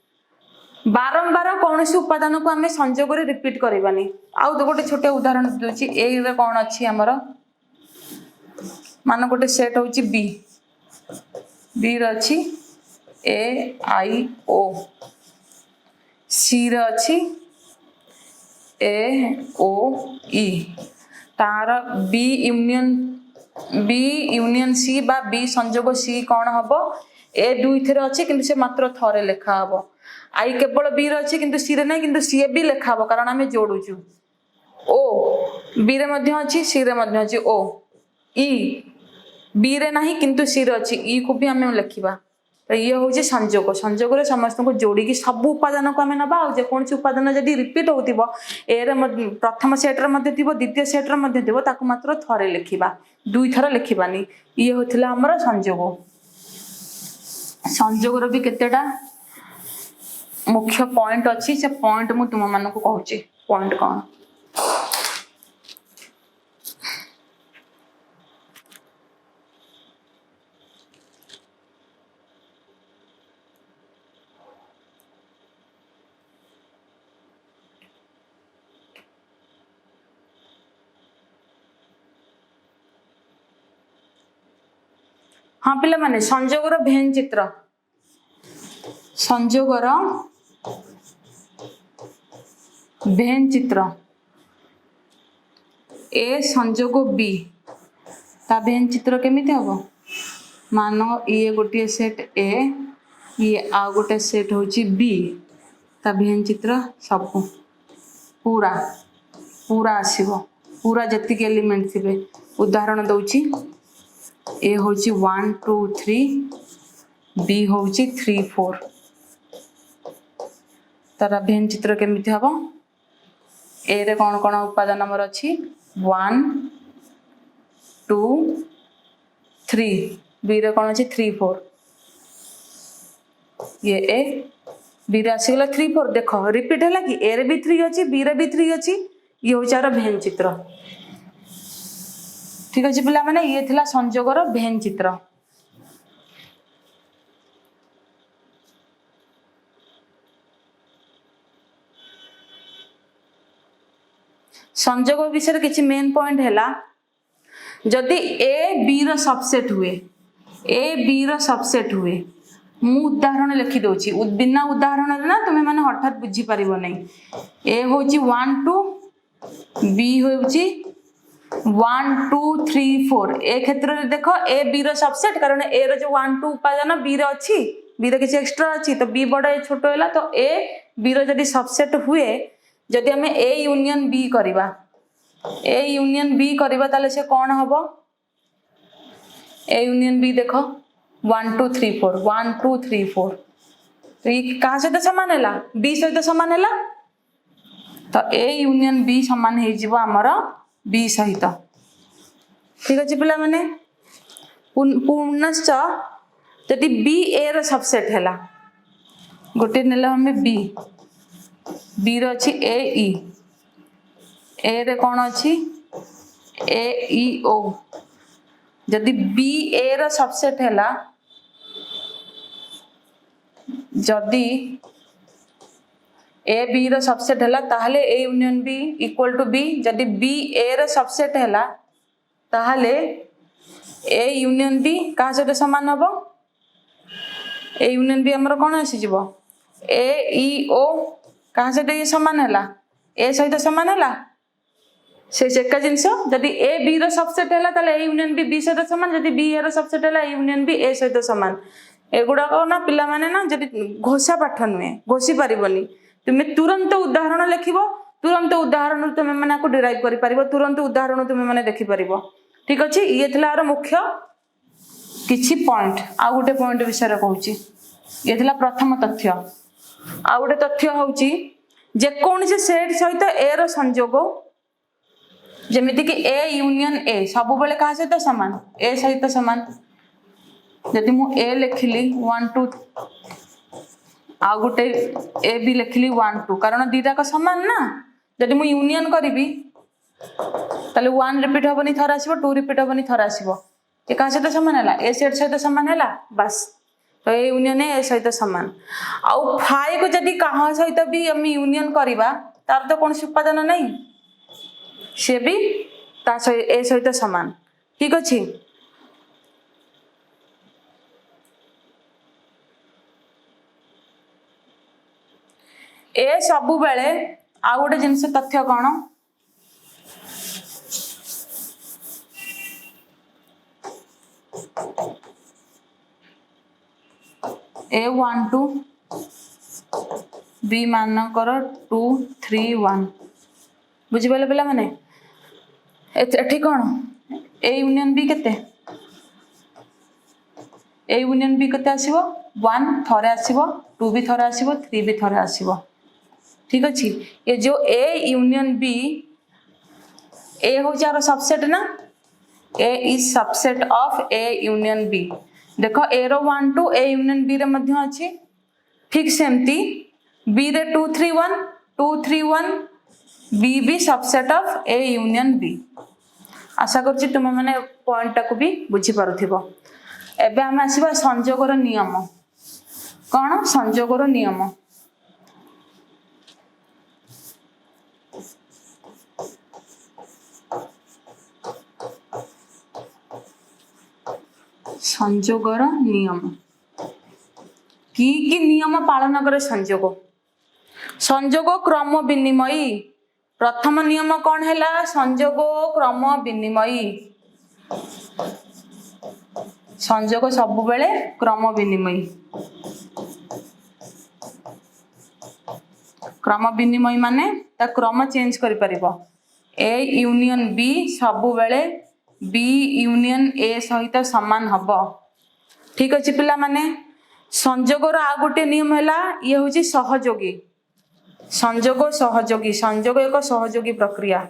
बारंबार कौन से उपादान को आमे संयोग रे रिपीट करबानी। आउ तो गोटे छोटे उदाहरण दोछि। ए रे कोन अछि हमर मान गोटे सेट हूँ बी बी रही ए आई ओ सी रही ए ओ ई तार बी यूनियन सी बा बी संजोग सी कौन हम ए दुई थे अच्छे कि से मात्र थरे लेखा हम आई केवल बी रही कि सी रे ना कि सी भी लेखा हम कारण आम जोड़ुचु ओ बी रे मध्य अच्छी सी रे अच्छी ओ ई बी रे नहीं किंतु सी रे अच्छी ई को भी आम लिखा तो ये हूँ संजोग संजोग समस्त को जोड़ी सब उपादान को आम ना जेकोसी उपादान जब रिपीट हो प्रथम सेट्रे द्वितीय सेट्रे मात्र थरे लिखा दुई थर लिखानी ये होता आमर संजोग संजोगर भी केतेटा मुख्य पॉइंट अच्छी से पॉइंट मु तुम मान को कहूँ पॉइंट कौन हाँ पिला माने संजोगर भेन चित्र संजोगर भेन चित्र ए संजोग बी ता भेन चित्र केमिति हम मान ये गोटे सेट ए ये आ गोटे सेट होची बी ता भेन चित्र सब पूरा पूरा आसीबो पूरा जति के एलिमेंट थिबे उदाहरण दउची ए होची 1 2 3 बी होची 3 4 तारा भेन चित्र केमिति हबो ए रे कौन कौन उपादान नंबर अच्छी 1 2 3 बी रे कौन अच्छी 3 4 ये ए बी रे आसीगला 3 4 देख रिपीट है कि ए रे भी 3 अच्छी बी रे भी 3 अच्छी ये हूँ आर भेन चित्र ठीक अच्छे पिला माने ये थिला संजोगर भेन चित्र संजोग विषय किसी मेन पॉइंट है जदि ए बी रो सबसेट हुए ए बी रो सबसेट हुए मु उदाहरण लिखि दोची बिना उदाहरण ना तुम्हें माने हठात बुझी परिबो नै ए होची 1 2 बी होची 1 2 3 4 ए क्षेत्र रे देखो ए बी रो सबसेट कारण ए रो जो 1 2 उपादान बी रे अछि बी रे किछि एक्स्ट्रा अछि तो बी बड़ ए छोटो हैला तो ए बी रो जदी सबसेट हुए जदि हमें ए यूनियन बी करवा ए यूनियन बी करवा ताले से कौन हबो ए यूनियन बी देखो 1 2 3 4 1 2 3 4 तो ये कहा सहित समान है बी सहित समान है तो ए यूनियन बी समान हो आमर बी सहित ठीक अच्छे पिला माने पुनश्च जदि बी ए रो सबसेट है गोटे नेला हमें बी बी रो अच्छी ए रे कौन अच्छी ए ई ओ जदि बी ए रो सबसेट है जदि ए बी रो सबसेट है ताहले A union B equal to B जदि बी ए रो सबसेट है ताहले ए यूनियन बी कहा सहित समान हम ए यूनियन बी हमर कौन आसीजिवो ए ई ओ कहा सहित ये समान है ए सहित समान है से एक जिनस जदि ए बी रो सबसेट है ताले ए यूनियन बी सहित समान जदि बी ए रो सबसेट है ए यूनियन बी ए सहित समान एगुड़ा ना पिला माने ना जदि घोषा पाठ नुहे घोषी पारिबनी तुम्हें तुरंत उदाहरण लिखिबो तुरंत उदाहरण तुम्हें माने को डिराइव करि पारिबो तुरंत उदाहरण तुम्हें माने देखि पारिबो ठीक अछि ये थिला आरो मुख्य किछि पॉइंट आ गोटे पॉइंट विषय रे कहूची ये थिला प्रथम तथ्य आ गोटे तथ्य होउची जे कोनसे सेट सहित ए रो संयोग जेमिति कि ए यूनियन ए सब बेले कहा सहित समान ए सहित समान जदि मु ए लिखिली 1 2 आ गोटे ए भी लिखिली 1 2 कारण दीटा का समान ना जदि मु यूनियन करिवि ताले 1 रिपीट होबनी थर आसीबो 2 रिपीट होबनी थर आसीबो ए का सहित समान हैला ए सेट सहित समान हैला बस तो ए यूनियन ए सहित समान आउ फाई को जदि कहा सहित भी हम यूनियन करिबा तार तो कोन उपादान नहीं से भी ता ए सहित समान ठीक अछि ए सबु बेले आ गोटे जिनस तथ्य कौन A12 B मानकर 2 3 1 बुझिपारे पिला माने एठी कौन A यूनियन B केते A यूनियन B केते आसीबो 1 थरे आसीबो 2 भी थरे आसीबो 3 भी थरे आसीबो ठीक अछि ये जो A यूनियन B A हो जारो सबसेट ना A is subset of A union B देखो A row 1 2 A union B रे मध्य अछि ठीक सेमती B रे 2 3 1 2 3 1 B भी subset of A union B आशा करछि तुम माने पॉइंट टाको भी बुझी पारुथिबो एबे हम आसीबा संयोगर नियम कोन संयोगर नियम संयोगर नियम की नियम पालन करे संयोग संयोग क्रम विनिमयी प्रथम नियम कौन हैला संयोग क्रम विनिमयी संयोग सब बेले क्रम विनिमयी क्रम विनिमयी माने ता क्रम चेंज करि परिबो A यूनियन B सब बेले B यूनियन A सहित समान हबो ठीक अछि पिला माने संयोगर आ गोटे नियम हैला ये होची सहयोगी संयोग सहयोगी संयोग एक सहयोगी प्रक्रिया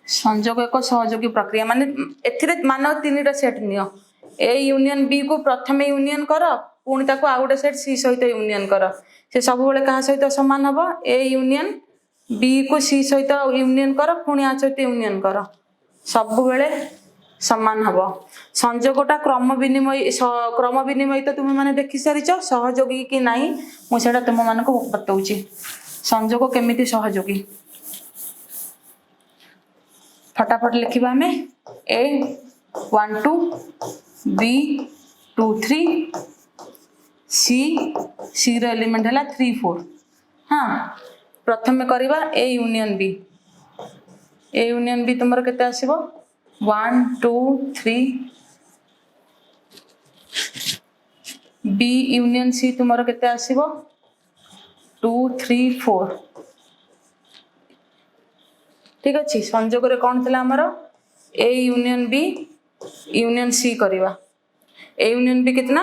संयोग एक सहयोगी प्रक्रिया माने एथिरे मान तीनटा set neo A union B को प्रथम यूनियन कर पुणी ताको आ गोटे सेट C सहित यूनियन कर से सब बेले कहा सहित समान हबो A यूनियन B को C सहित यूनियन कर पुणी आ सहित यूनियन कर सब बेले समान हबो संयोगटा क्रम विनिमय तो तुम माने देखि सारिचो सहयोगी कि नाही मु सेटा तुम माने को बताउची संयोग केमिति सहयोगी फटाफट लिखिबा हमें A12 B23 C रो एलिमेंट हला 3 4 हां प्रथम करबा A यूनियन B तुमर केते आसीबो 1 2 3 B यूनियन C तुमर केते आसीबो 2 3 4 ठीक अछि संयोग रे कोन थला हमर A union B union C करबा A यूनियन B कितना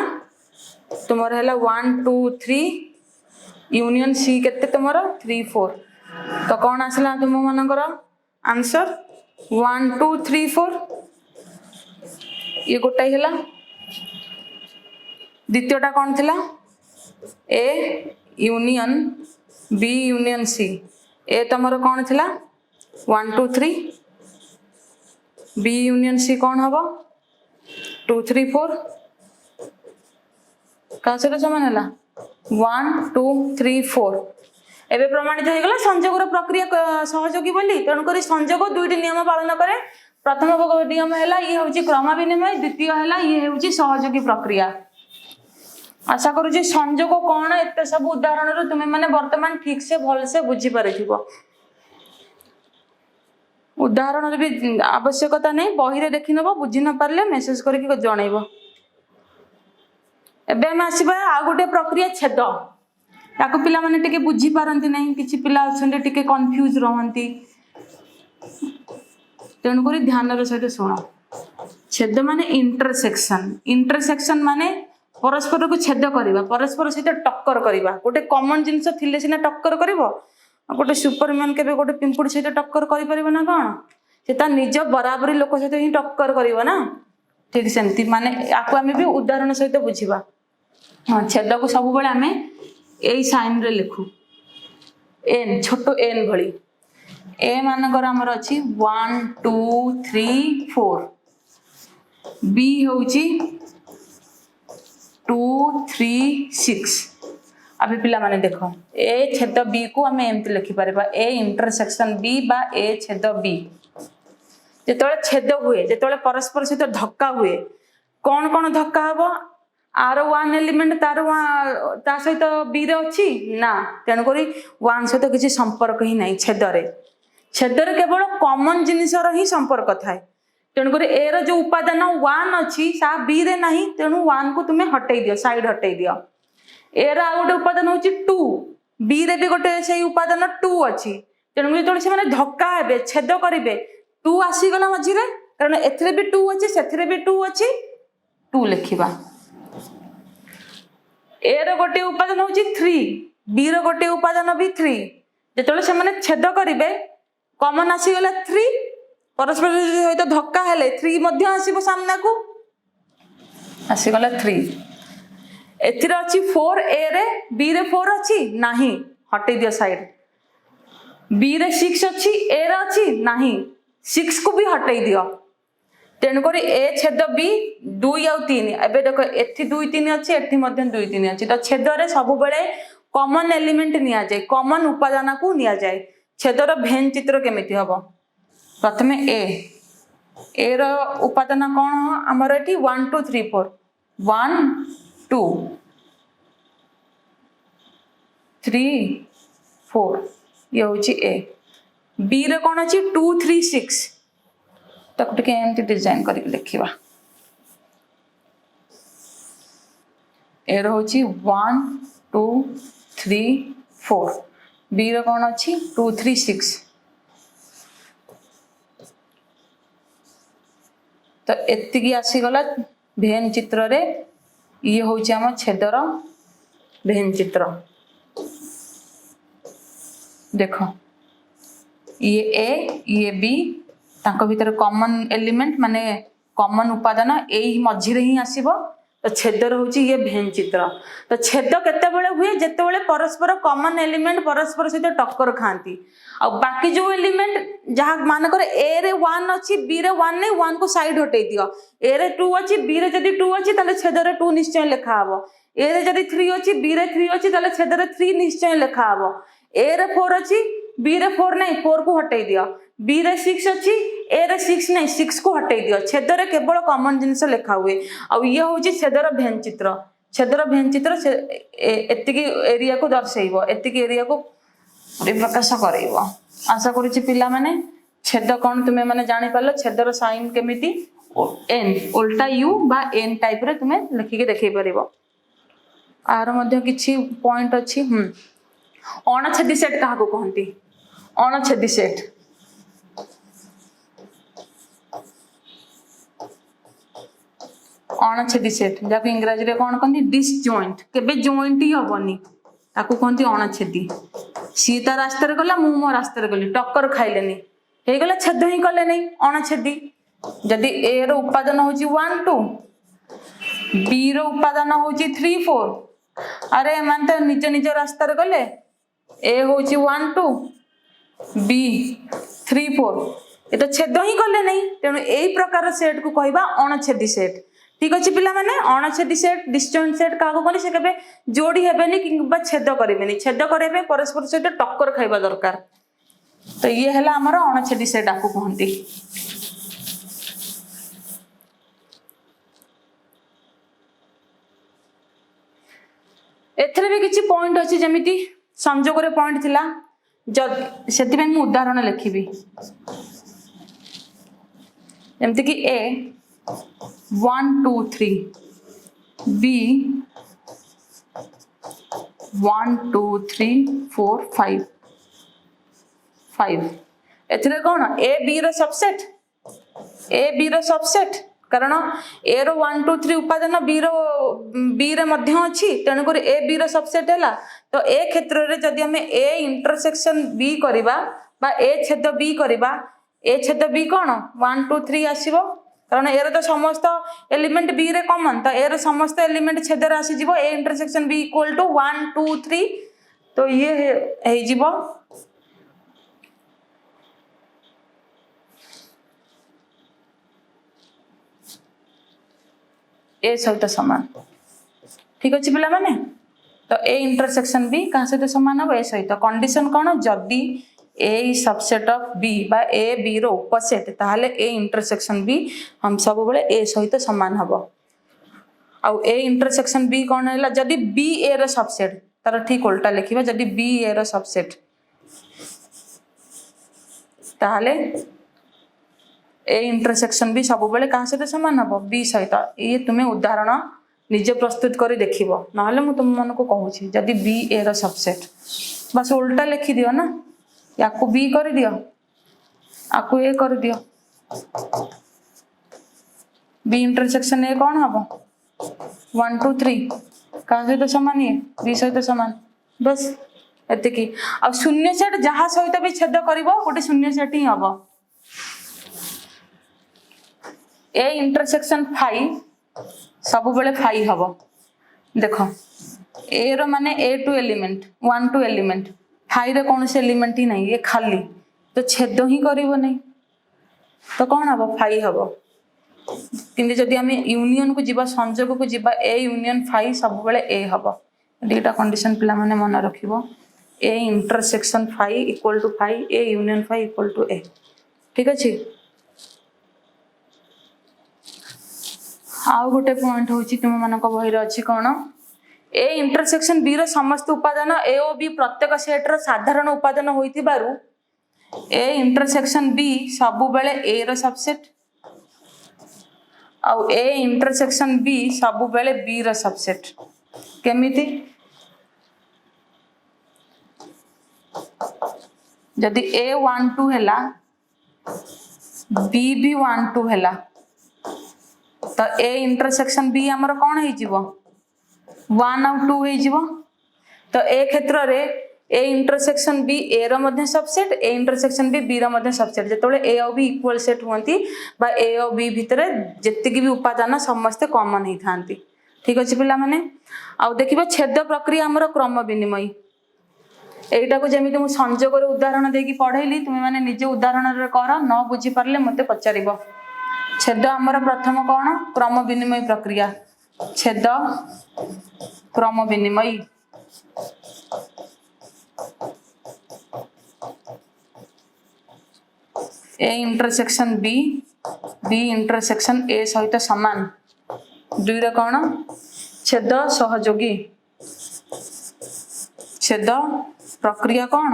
तुमर हला 1 2 3 यूनियन C केते तुमर 3 4 तो कोन आसला तुम मानकर आंसर 1 2 3 4 ये गोटाई हला द्वितीयटा कोन थला A union B union C ए तुमर कोन थला 1 2 3 B यूनियन C कौन हबो 2 3 4 कासे समान हला 1 2 3 4 एबे प्रमाणित हो गेला संयोगर प्रक्रिया सहयोगी बोली तण करी संयोग दुईटी नियम पालन करे प्रथम नियम हैला ये होची क्रम विनिमय द्वितीय हैला ये होची सहयोगी प्रक्रिया आशा करू जे संयोग कोन एते सब उदाहरण रो तुमे माने वर्तमान ठीक से भल से बुझी पारिथिबो उदाहरण भी आवश्यकता नहीं बही रे देखि नबो बुझी न पारले मेसेज करके जणाइबो एबे हम आसीबा आ गोटे प्रक्रिया छेद ताको पिला माने टिके बुझी पारंती नहीं किछि पिला अछंडे टिके कंफ्यूज रहंती तेन करी ध्यान रे सहित सुनो छेद माने इंटरसेक्शन माने परस्पर को छेद करबा परस्पर सहित टक्कर करबा गोटे कॉमन जिंस थिले सिना टक्कर करबो गोटे सुपरमैन के गोटे पिंपुड़ी सहित टक्कर करि परिबो ना कोन सेता निज बराबरी लोक सहित ही टक्कर करिवो ना ठीक सेमती माने आको हमें भी उदाहरण सहित बुझिबा हां छेद को सब बेले हमें एई साइन रे लिखू n छोटो n भली a मानकर हमर अछि 1 2 3 4 b होउची 2 3 6 अभी पिला माने देखो ए छेद बी को आम एमती लिखिपर ए इंटरसेक्शन बी बा ए छेद बी जो छेद हुए जो परस्पर सहित धक्का हुए कौन कौन धक्का हम आर वन एलिमेंट तार ता सहित बी रे अच्छी ना तेणुक वन सहित किसी संपर्क ही ना छेदरे केवल कॉमन जिनिसर ही संपर्क थाए तेणुक ए जो उपादान वन अच्छी सा बी रे ना तेणु वन को तुम्हें हटई दियो साइड हटई दियो ए रा गोटे उपादान हूँ टू बी रे भी गोटे से उपादान टू अच्छी तेणुक जो से धक्का हे छेद करेंगे टू आसीगला मझे कारण एथरे भी टू अच्छी से भी टू अच्छी टू लिखा ए रो गोटे उपादान हूँ थ्री बी रो गोटे उपादान भी थ्री जो से छेद करेंगे कॉमन आसीगला थ्री परस्पर सहित धक्का हेले थ्री आसो सामना को आसीगला थ्री एथिरे अच्छी फोर ए रे बी रे फोर अच्छी नाही हटई दियो साइड बी रे सिक्स अच्छी ए रे अच्छी नाही सिक्स को भी हटई दियो तेणुक ए छेद बी दुई आउ तीन एबे देखो एथि दुई तीन अच्छी एथि मध्य दुई तीन अच्छी तो छेदरे सब बेले कॉमन एलिमेंट निया जाए कॉमन उपादान को निया जाए छेदर भेन चित्र केमिति हबो प्रथमे ए रो उपादान कौन आमर एठी 1 2 3 4 1 2 3 4 ये होची ए बी रे कौन अच्छी 2 3 6 ताको टिके एमती डिजाइन करके लिखिबा ए रो होची 1 2 3 4 बी रे कौन अच्छी 2 3 6 तो एतिकी आसीगला भेन चित्र रे ये होची आम छेदर भेन चित्र देखो ये बी तांको भीतर कॉमन एलिमेंट माने कॉमन उपादान यही मझिरे ही आसीबो तो छेदर होची ये भेन चित्र तो छेद केते बेले हुए जेते बेले परस्पर कॉमन एलिमेंट परस्पर सहित टक्कर खाती आ बाकी जो एलिमेंट जहाँ मान कर ए रे 1 अच्छी बी रे 1 नहीं 1 को साइड हटई दियो ए रे 2 अच्छी बी रे जदी 2 अच्छी ताले छेदरे 2 निश्चय लिखा हबो ए रे जदी 3 अच्छी बी रे 3 अच्छी ताले छेदरे 3 निश्चय लिखा हबो ए रे 4 अच्छी बी रे 4 नहीं 4 को हटई दियो बी रे 6 अच्छी ए रे 6 नहीं 6 को हटई दियो छेदरे केवल कॉमन जिनिस लिखा हुए आ ये होची छेदर भेन चित्र एतिकी एरिया को दर्शेइबो एतिकी एरिया को परिप्रकाश करइबो आशा करूची पिला माने छेद कोन तुमे माने जानि पालो छेदर साइन केमिति एन उल्टा यू बा एन टाइप रे तुमे लिखि के देखै परिबो आर मध्य किछि पॉइंट अछि अणछेदी सेट काहा को कहंती अणछेदी सेट अणछेदी सेट जाको इंग्रजी रे कोन कहंती डिसजॉइंट केबे जॉइंट ही होबनी ताको कहंती अणछेदी सी ता रास्ता रे गला मु मो रास्ता रे गली टक्कर खाइलेनी हे गला छेद ही कले नहीं अणछेदी जदी ए रो उपादान होची 1 2 बी रो उपादान होची 3 4 अरे मान तो निज निज रास्ता रे गले ए होची 1 2 बी 3 4 ये तो छेद ही कले नहीं तेणु एई प्रकार सेट को कहबा अणछेदी सेट ठीक अच्छे पिला माने अणछेदी सेट डिसजॉइंट सेट का कोनी से केबे जोड़ी हेबेनी किबा छेद करेबेनी छेद करेबे परस्पर सहित टक्कर खाइबा दरकार तो ये हला हमर अणछेदी सेट आकु कहंती एथरे भी किछि पॉइंट अछि जेमिति संयोग रे पॉइंट थिला जद सेति में मु उदाहरण लिखिबी जेमिति कि ए 1 2 3 B 1 2 3 4 5 5 एथरे कोन ए बी रो सबसेट कारण ए रो 1 2 3 उपादान बी रे मध्य अछि तेणु कर ए बी रो सबसेट हैला तो ए क्षेत्र रे जदी हमें ए इंटरसेक्शन बी करिबा बा ए छेद बी करिबा ए छेद बी कोन 1 2 3 आसीबो कारण एरो तो समस्त एलिमेंट बी रे कॉमन तो एरो समस्त एलिमेंट छेदर आसी जीवो A intersection B equal to 1 2 3 तो ये हे जीवो ए सहित समान ठीक अछि पिला माने तो ए इंटरसेक्शन बी क्या सहित सामान हम ए सहित कंडीशन कौन जदि ए सबसेट ऑफ बी बा ए बी रो उपसेट ताहले ए इंटरसेक्शन बी हम सब बेले ए सहित सामान हम आउ ए इंटरसेक्शन बी कौन है जदि बी ए रो सबसेट तार ठीक उल्टा लिखिबा जदि बी ए रो सबसेट ताहले ए इंटरसेक्शन बी सब बेले क्या सहित सामान हम बी सहित ये तुम्हें उदाहरण निजे प्रस्तुत करी देखिबो नहले मु तुम मन को कहूची जदि बी ए रो सबसेट बस उल्टा लिखि दियो ना याकू बी कर दियो आकू ए कर दियो बी इंटरसेक्शन ए कौन हम 1 2 3 क्या सहित सामान ये बी सहित सामान बस एतिकी आ शून्य सेट जहाँ सहित भी छेद करिवो गोटे शून्य सेट ही हम ए इंटरसेक्शन 5 सब बेले 5 हम देख ए रो माने ए टू एलिमेंट 1 2 एलिमेंट 5 रे कौन से एलिमेंट ही नहीं ये खाली तो छेद ही करिवो नहीं तो कौन हम 5 हम किंतु जदि आम यूनियन को जीवा संयोग को जीवा ए यूनियन 5 सब बेले ए हम दुईटा कंडीशन पिला माने मन रखिबो A intersection 5 equal to 5 A union 5 equal to A ठीक अछि आउ गोटे पॉइंट होची तुम मानक बहिर अछि कोन ए इंटरसेक्शन बी रो समस्त उपादान ए ओ बी प्रत्येक सेट रो साधारण उपादान होइति बारु ए इंटरसेक्शन बी सब बेले ए रो सबसेट आउ ए इंटरसेक्शन बी सब बेले बी रो सबसेट केमिति जदि ए 1 2 हैला बी भी 1 2 हैला तो ए इंटरसेक्शन बी हमर कौन है जीवो 1 और 2 है जीवो तो ए क्षेत्र रे ए इंटरसेक्शन बी ए रो मध्ये subset A intersection B B रो मध्ये सबसेट जेतोले ए और बी इक्वल सेट होंती बा ए और बी भितरे जेतिकी भी उपादान समस्त कॉमन ही थांती ठीक अछि पिला माने आ देखिबो छेद प्रक्रिया हमर क्रम विनिमय एटा को जेमिति मु संयोग रे उदाहरण देकी पढैली तुमे माने निजे उदाहरण रे कर न बुझी परले मते पचारिबो छेद आमर प्रथम कौन क्रम विनिमय प्रक्रिया छेद क्रम विनिमय A intersection B B intersection A सहित समान दुई रे कौन छेद सहयोगी छेद प्रक्रिया कौन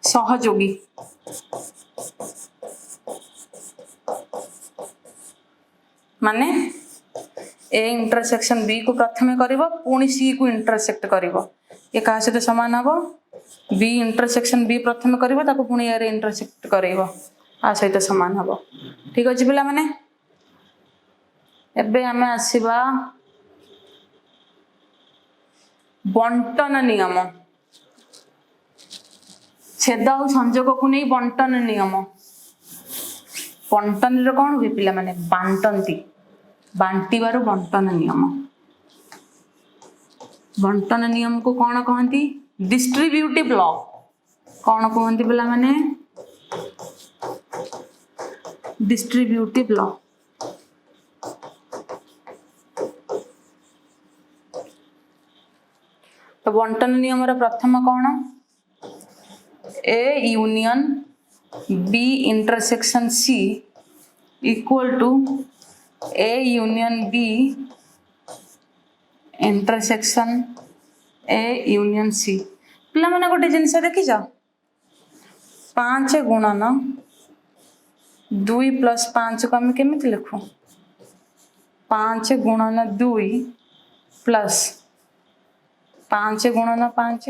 सहयोगी माने ए इंटरसेक्शन बी को प्रथमे करिवो पुणी सी को इंटरसेक्ट करिवो ये का सहित समान हबो बी इंटरसेक्शन बी प्रथमे करिवो ताको पुणी ए रे इंटरसेक्ट करिवो आ सहित समान हबो ठीक अछि पिला माने एबे हमें आसीबा बंटन नियम छेद और संयोग को नहीं बंटन नियम बंटन रे कौन हुए पिला माने बांटंती बांटीबार बंटन नियम को कौन कहती डिस्ट्रीब्यूटिव लॉ कौन कहती पिला माने डिस्ट्रीब्यूटिव लॉ तो बंटन नियम रा प्रथम कौन A union B intersection C equal to A union B intersection A union C पिला माने गोटे जिनस देखी जा 5 गुणन 2 + 5 को आम केमिति लिखु 5 गुणन 2 प्लस 5 गुणन 5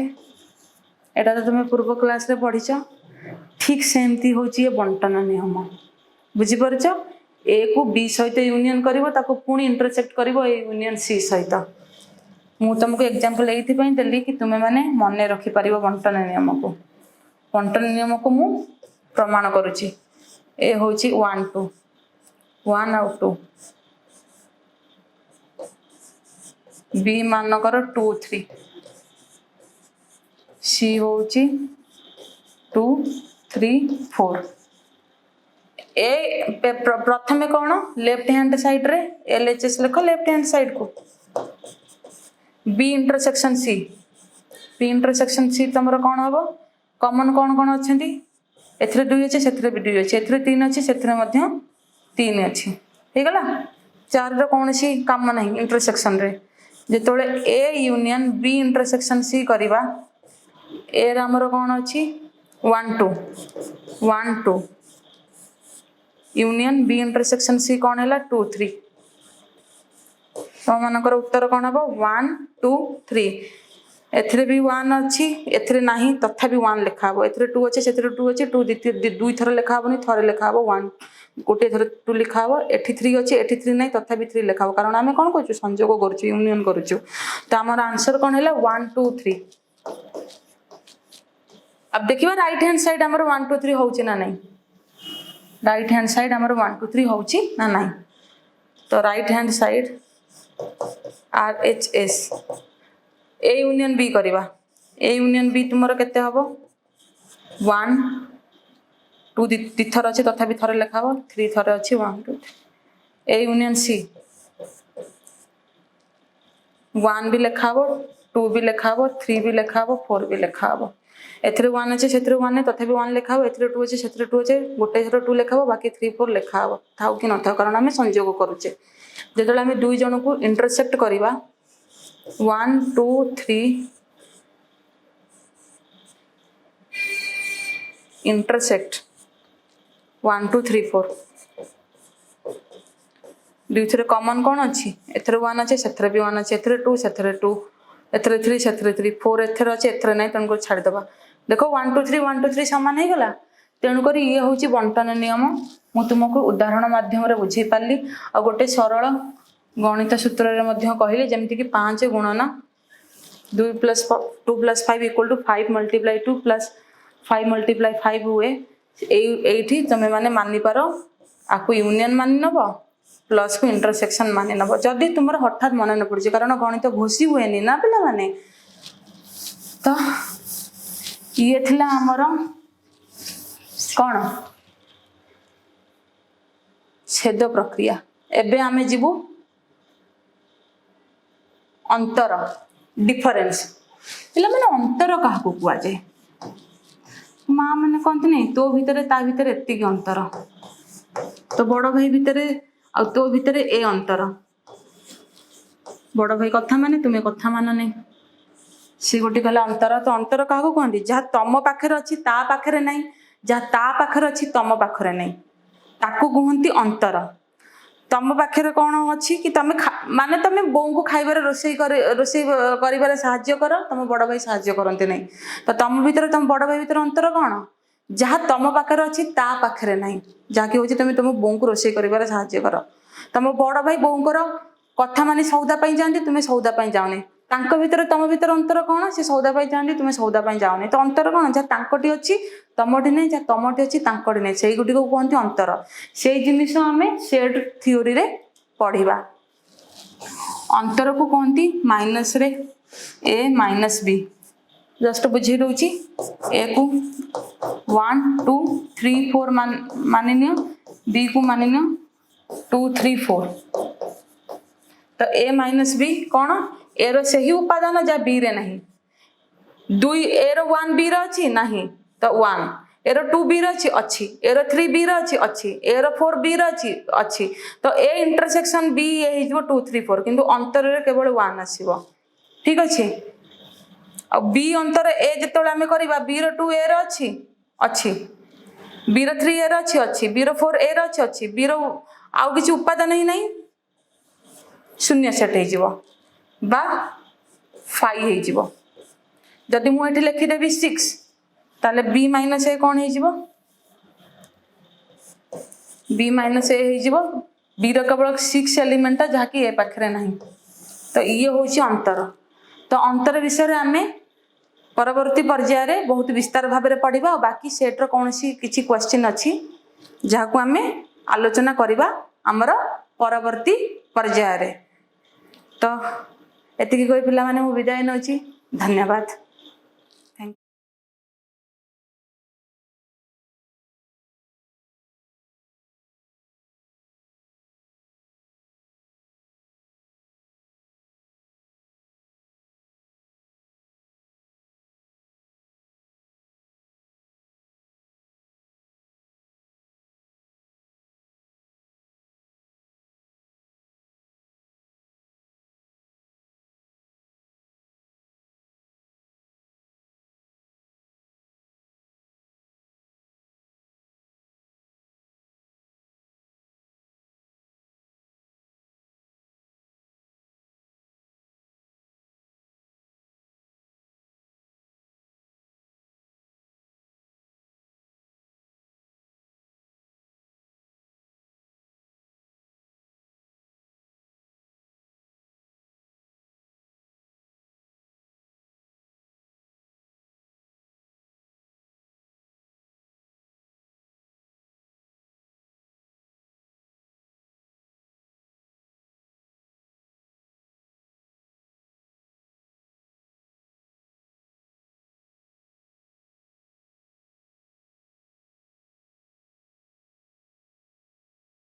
एटा तो तुम पूर्व क्लास रे पढ़ी ठीक सेमती होची ये बंटन नियम बुझी परछ ए को बी सहित यूनियन करिवो ताको पुणी इंटरसेक्ट करिवो ए यूनियन सी सहित मु तुमको एग्जांपल एथि पई देली कि तुमे माने मने रखि परिवो बंटन नियम को मु प्रमाण करूची ए होची 1 2 1 और 2 बी मान कर 2 3 सी होची 2 3 4 ए प्रथमे कौन लेफ्ट हैंड साइड रे एलएचएस लिख लेफ्ट हैंड साइड को B intersection C, B intersection C तुमर कौन हम कमन कौन कौन अच्छा एथरे 2 अच्छे से 2 अच्छे एथरे 3 अच्छे से 3 अच्छी ହେଇଗଲା 4 ର କୌଣସି କାମ ନାହିଁ इंटरसेक्शन रे ଯେତେବେଳେ A union B intersection C करवा ए ର ଆମର କଣ ଅଛି 1 2 यूनियन बी इंटरसेक्शन सी कौन है 2 3 तो मानकर उत्तर कौन हम 1 2 3 एथरे भी 1 अच्छी एथरे नहीं तथापि 1 लिखा हम एथरे 2 अच्छे से 2 अच्छे 2 दुई थर लिखा हबनी थरे लिखा हम 1 गोटे थर 2 लिखा हम एठी 3 अच्छे एठी 3 नहीं तथापि 3 लिखा हम कारण आम कौन कर संयोग करूँ यूनियन करूँ तो आम आंसर कौन है 1 2 3 अब देखिए राइट हैंड साइड आमर 1 2 3 होची ना नहीं राइट हैंड साइड आमर 1 2 3 होची ना नहीं तो right hand side RHS A union B करवा ए यूनियन बी तुमर केते हबो 1 2 दी थर अच्छे तथापि थरे लिखा हम 3 थर अच्छे 1 2 ए यूनियन सी 1 भी लिखा हम 2 भी लिखा हम 3 भी लिखा हम 4 भी लिखा हम एथरे 1 अच्छे से 1 तथापि 1 लिखा हम एथरे 2 अच्छे से 2 अच्छे गोटे थर 2 लिखा हम बाकी 3 4 लिखा हम थाउ कि न थाउ कारण आम संयोग करूचे जेतले आम दुई जन को इंटरसेक्ट करवा 1 2 3 इंटरसेक्ट 1 2 3 4 दुई थरे कॉमन कौन अच्छी एथरे 1 अच्छे से भी 1 अच्छे एथरे 2 से 2 एथरे 3 से 3 4 एथरे अच्छे एथरे नहीं तेणुक छाड़देवा देखो 1 2 3 1 2 3 सामान हो गला तेणुक ये हूँ बंटन नियम मु तुमको उदाहरण माध्यम बुझे पाली आ गोटे सरल गणित सूत्र कहले जमती कि 5 गुणन 2 + 5 = 5 × 2 + 5 × 5 हुए ये तुम्हें माने मानि पार आपको यूनियन मानि नब प्लस को इंटरसेक्शन मानि नब जदि तुम हठात मन न पड़े कारण गणित घोषी हुए ना पिला माने तो ये थिला हमर कौन छेद प्रक्रिया एबे आमे जीवु अंतर डिफरेंस पिला माने अंतर काहा को कुआ जाए माँ मैंने कहते नहीं तो भितर ता भितर एतिक अंतर तो बड़ भाई भितर आ तो भितर ए अंतर बड़ भाई कथा माने तुम्हें कथा मान नहीं सी गोटे कहला अंतर तो अंतर क्या कहती जहाँ तुम पाखे अच्छी ता पाखे नहीं जहाँ ता पाखे अच्छी तुम पाखे नहीं ताकू कहती अंतर तुम पाखे कौन अच्छी कि तुम माने तुम बों को खाइबार रोसई कर साहाଯ୍य कर तुम बड़ भाई साहाଯ୍य करते नहीं तो तुम भीतर तुम बड़ भाई भीतर अंतर कौन जहाँ तुम पाखे अच्छी ता पाखे नहीं जहाँकि हूँ तुम तुम बों को रोसई कर साहाଯ୍य कर तुम बड़ भाई बोंकर कथा मानी सौदा पाई जाती तुम्हें सौदा पाई जाओनी तांको भीतर तुम भीतर अंतर कौन से सौदा पाई जाती तुम्हें सौदा पाई जाओनी तो अंतर कौन जहाँ तांकोटी अच्छी तमटी नहीं जहाँ तमटी अच्छी तांकोटी नहीं से गुटी को कहते अंतर से जिनिस आम सेट थ्योरी रे पढ़ा अंतर को कहती माइनस रे ए माइनस बी जस्ट बुझे दूची ए को 1 2 3 4 मानि नियो बी को मानि नियो 2 3 4 तो ए माइनस बी कौन ए रो से ही उपादान जा बी रे नहीं 2 ए रो 1 बी रो अच्छी नहीं तो 1 ए रो 2 बी रो अच्छी ए रो 3 बी रो अच्छी ए रो 4 बी रो अच्छी तो ए इंटरसेक्शन बी ए हिजो 2 3 4 किंतु अंतर रे केवल 1 आसीबो ठीक अछि अब बी अंतर ए जेतोले हमें करबा बी रो 2 ए रो अच्छी बी रो 3 ए रो अच्छी बी रो 4 ए रो अच्छी बी रो आउ किछि उपादान ही नहीं शून्य सेट हो बा 5 हो जदि मुझे लिखिदेवी 6 ताले बी माइनस ए कौन हो बी माइनस ए हो बी रो केवल 6 एलिमेंट जहाँकि ए पाखे ना तो ये हूँ अंतर तो अंतर विषय आम परवर्ती पर्याय बहुत विस्तार भाव में पढ़ा और बाकी सेट्र कौन किसी क्वेश्चन अच्छी जहाँ को आम आलोचना करवा आमर परवर्ती पर्याय तो एतिकी कोई पिला माने मु विदाय नौची धन्यवाद।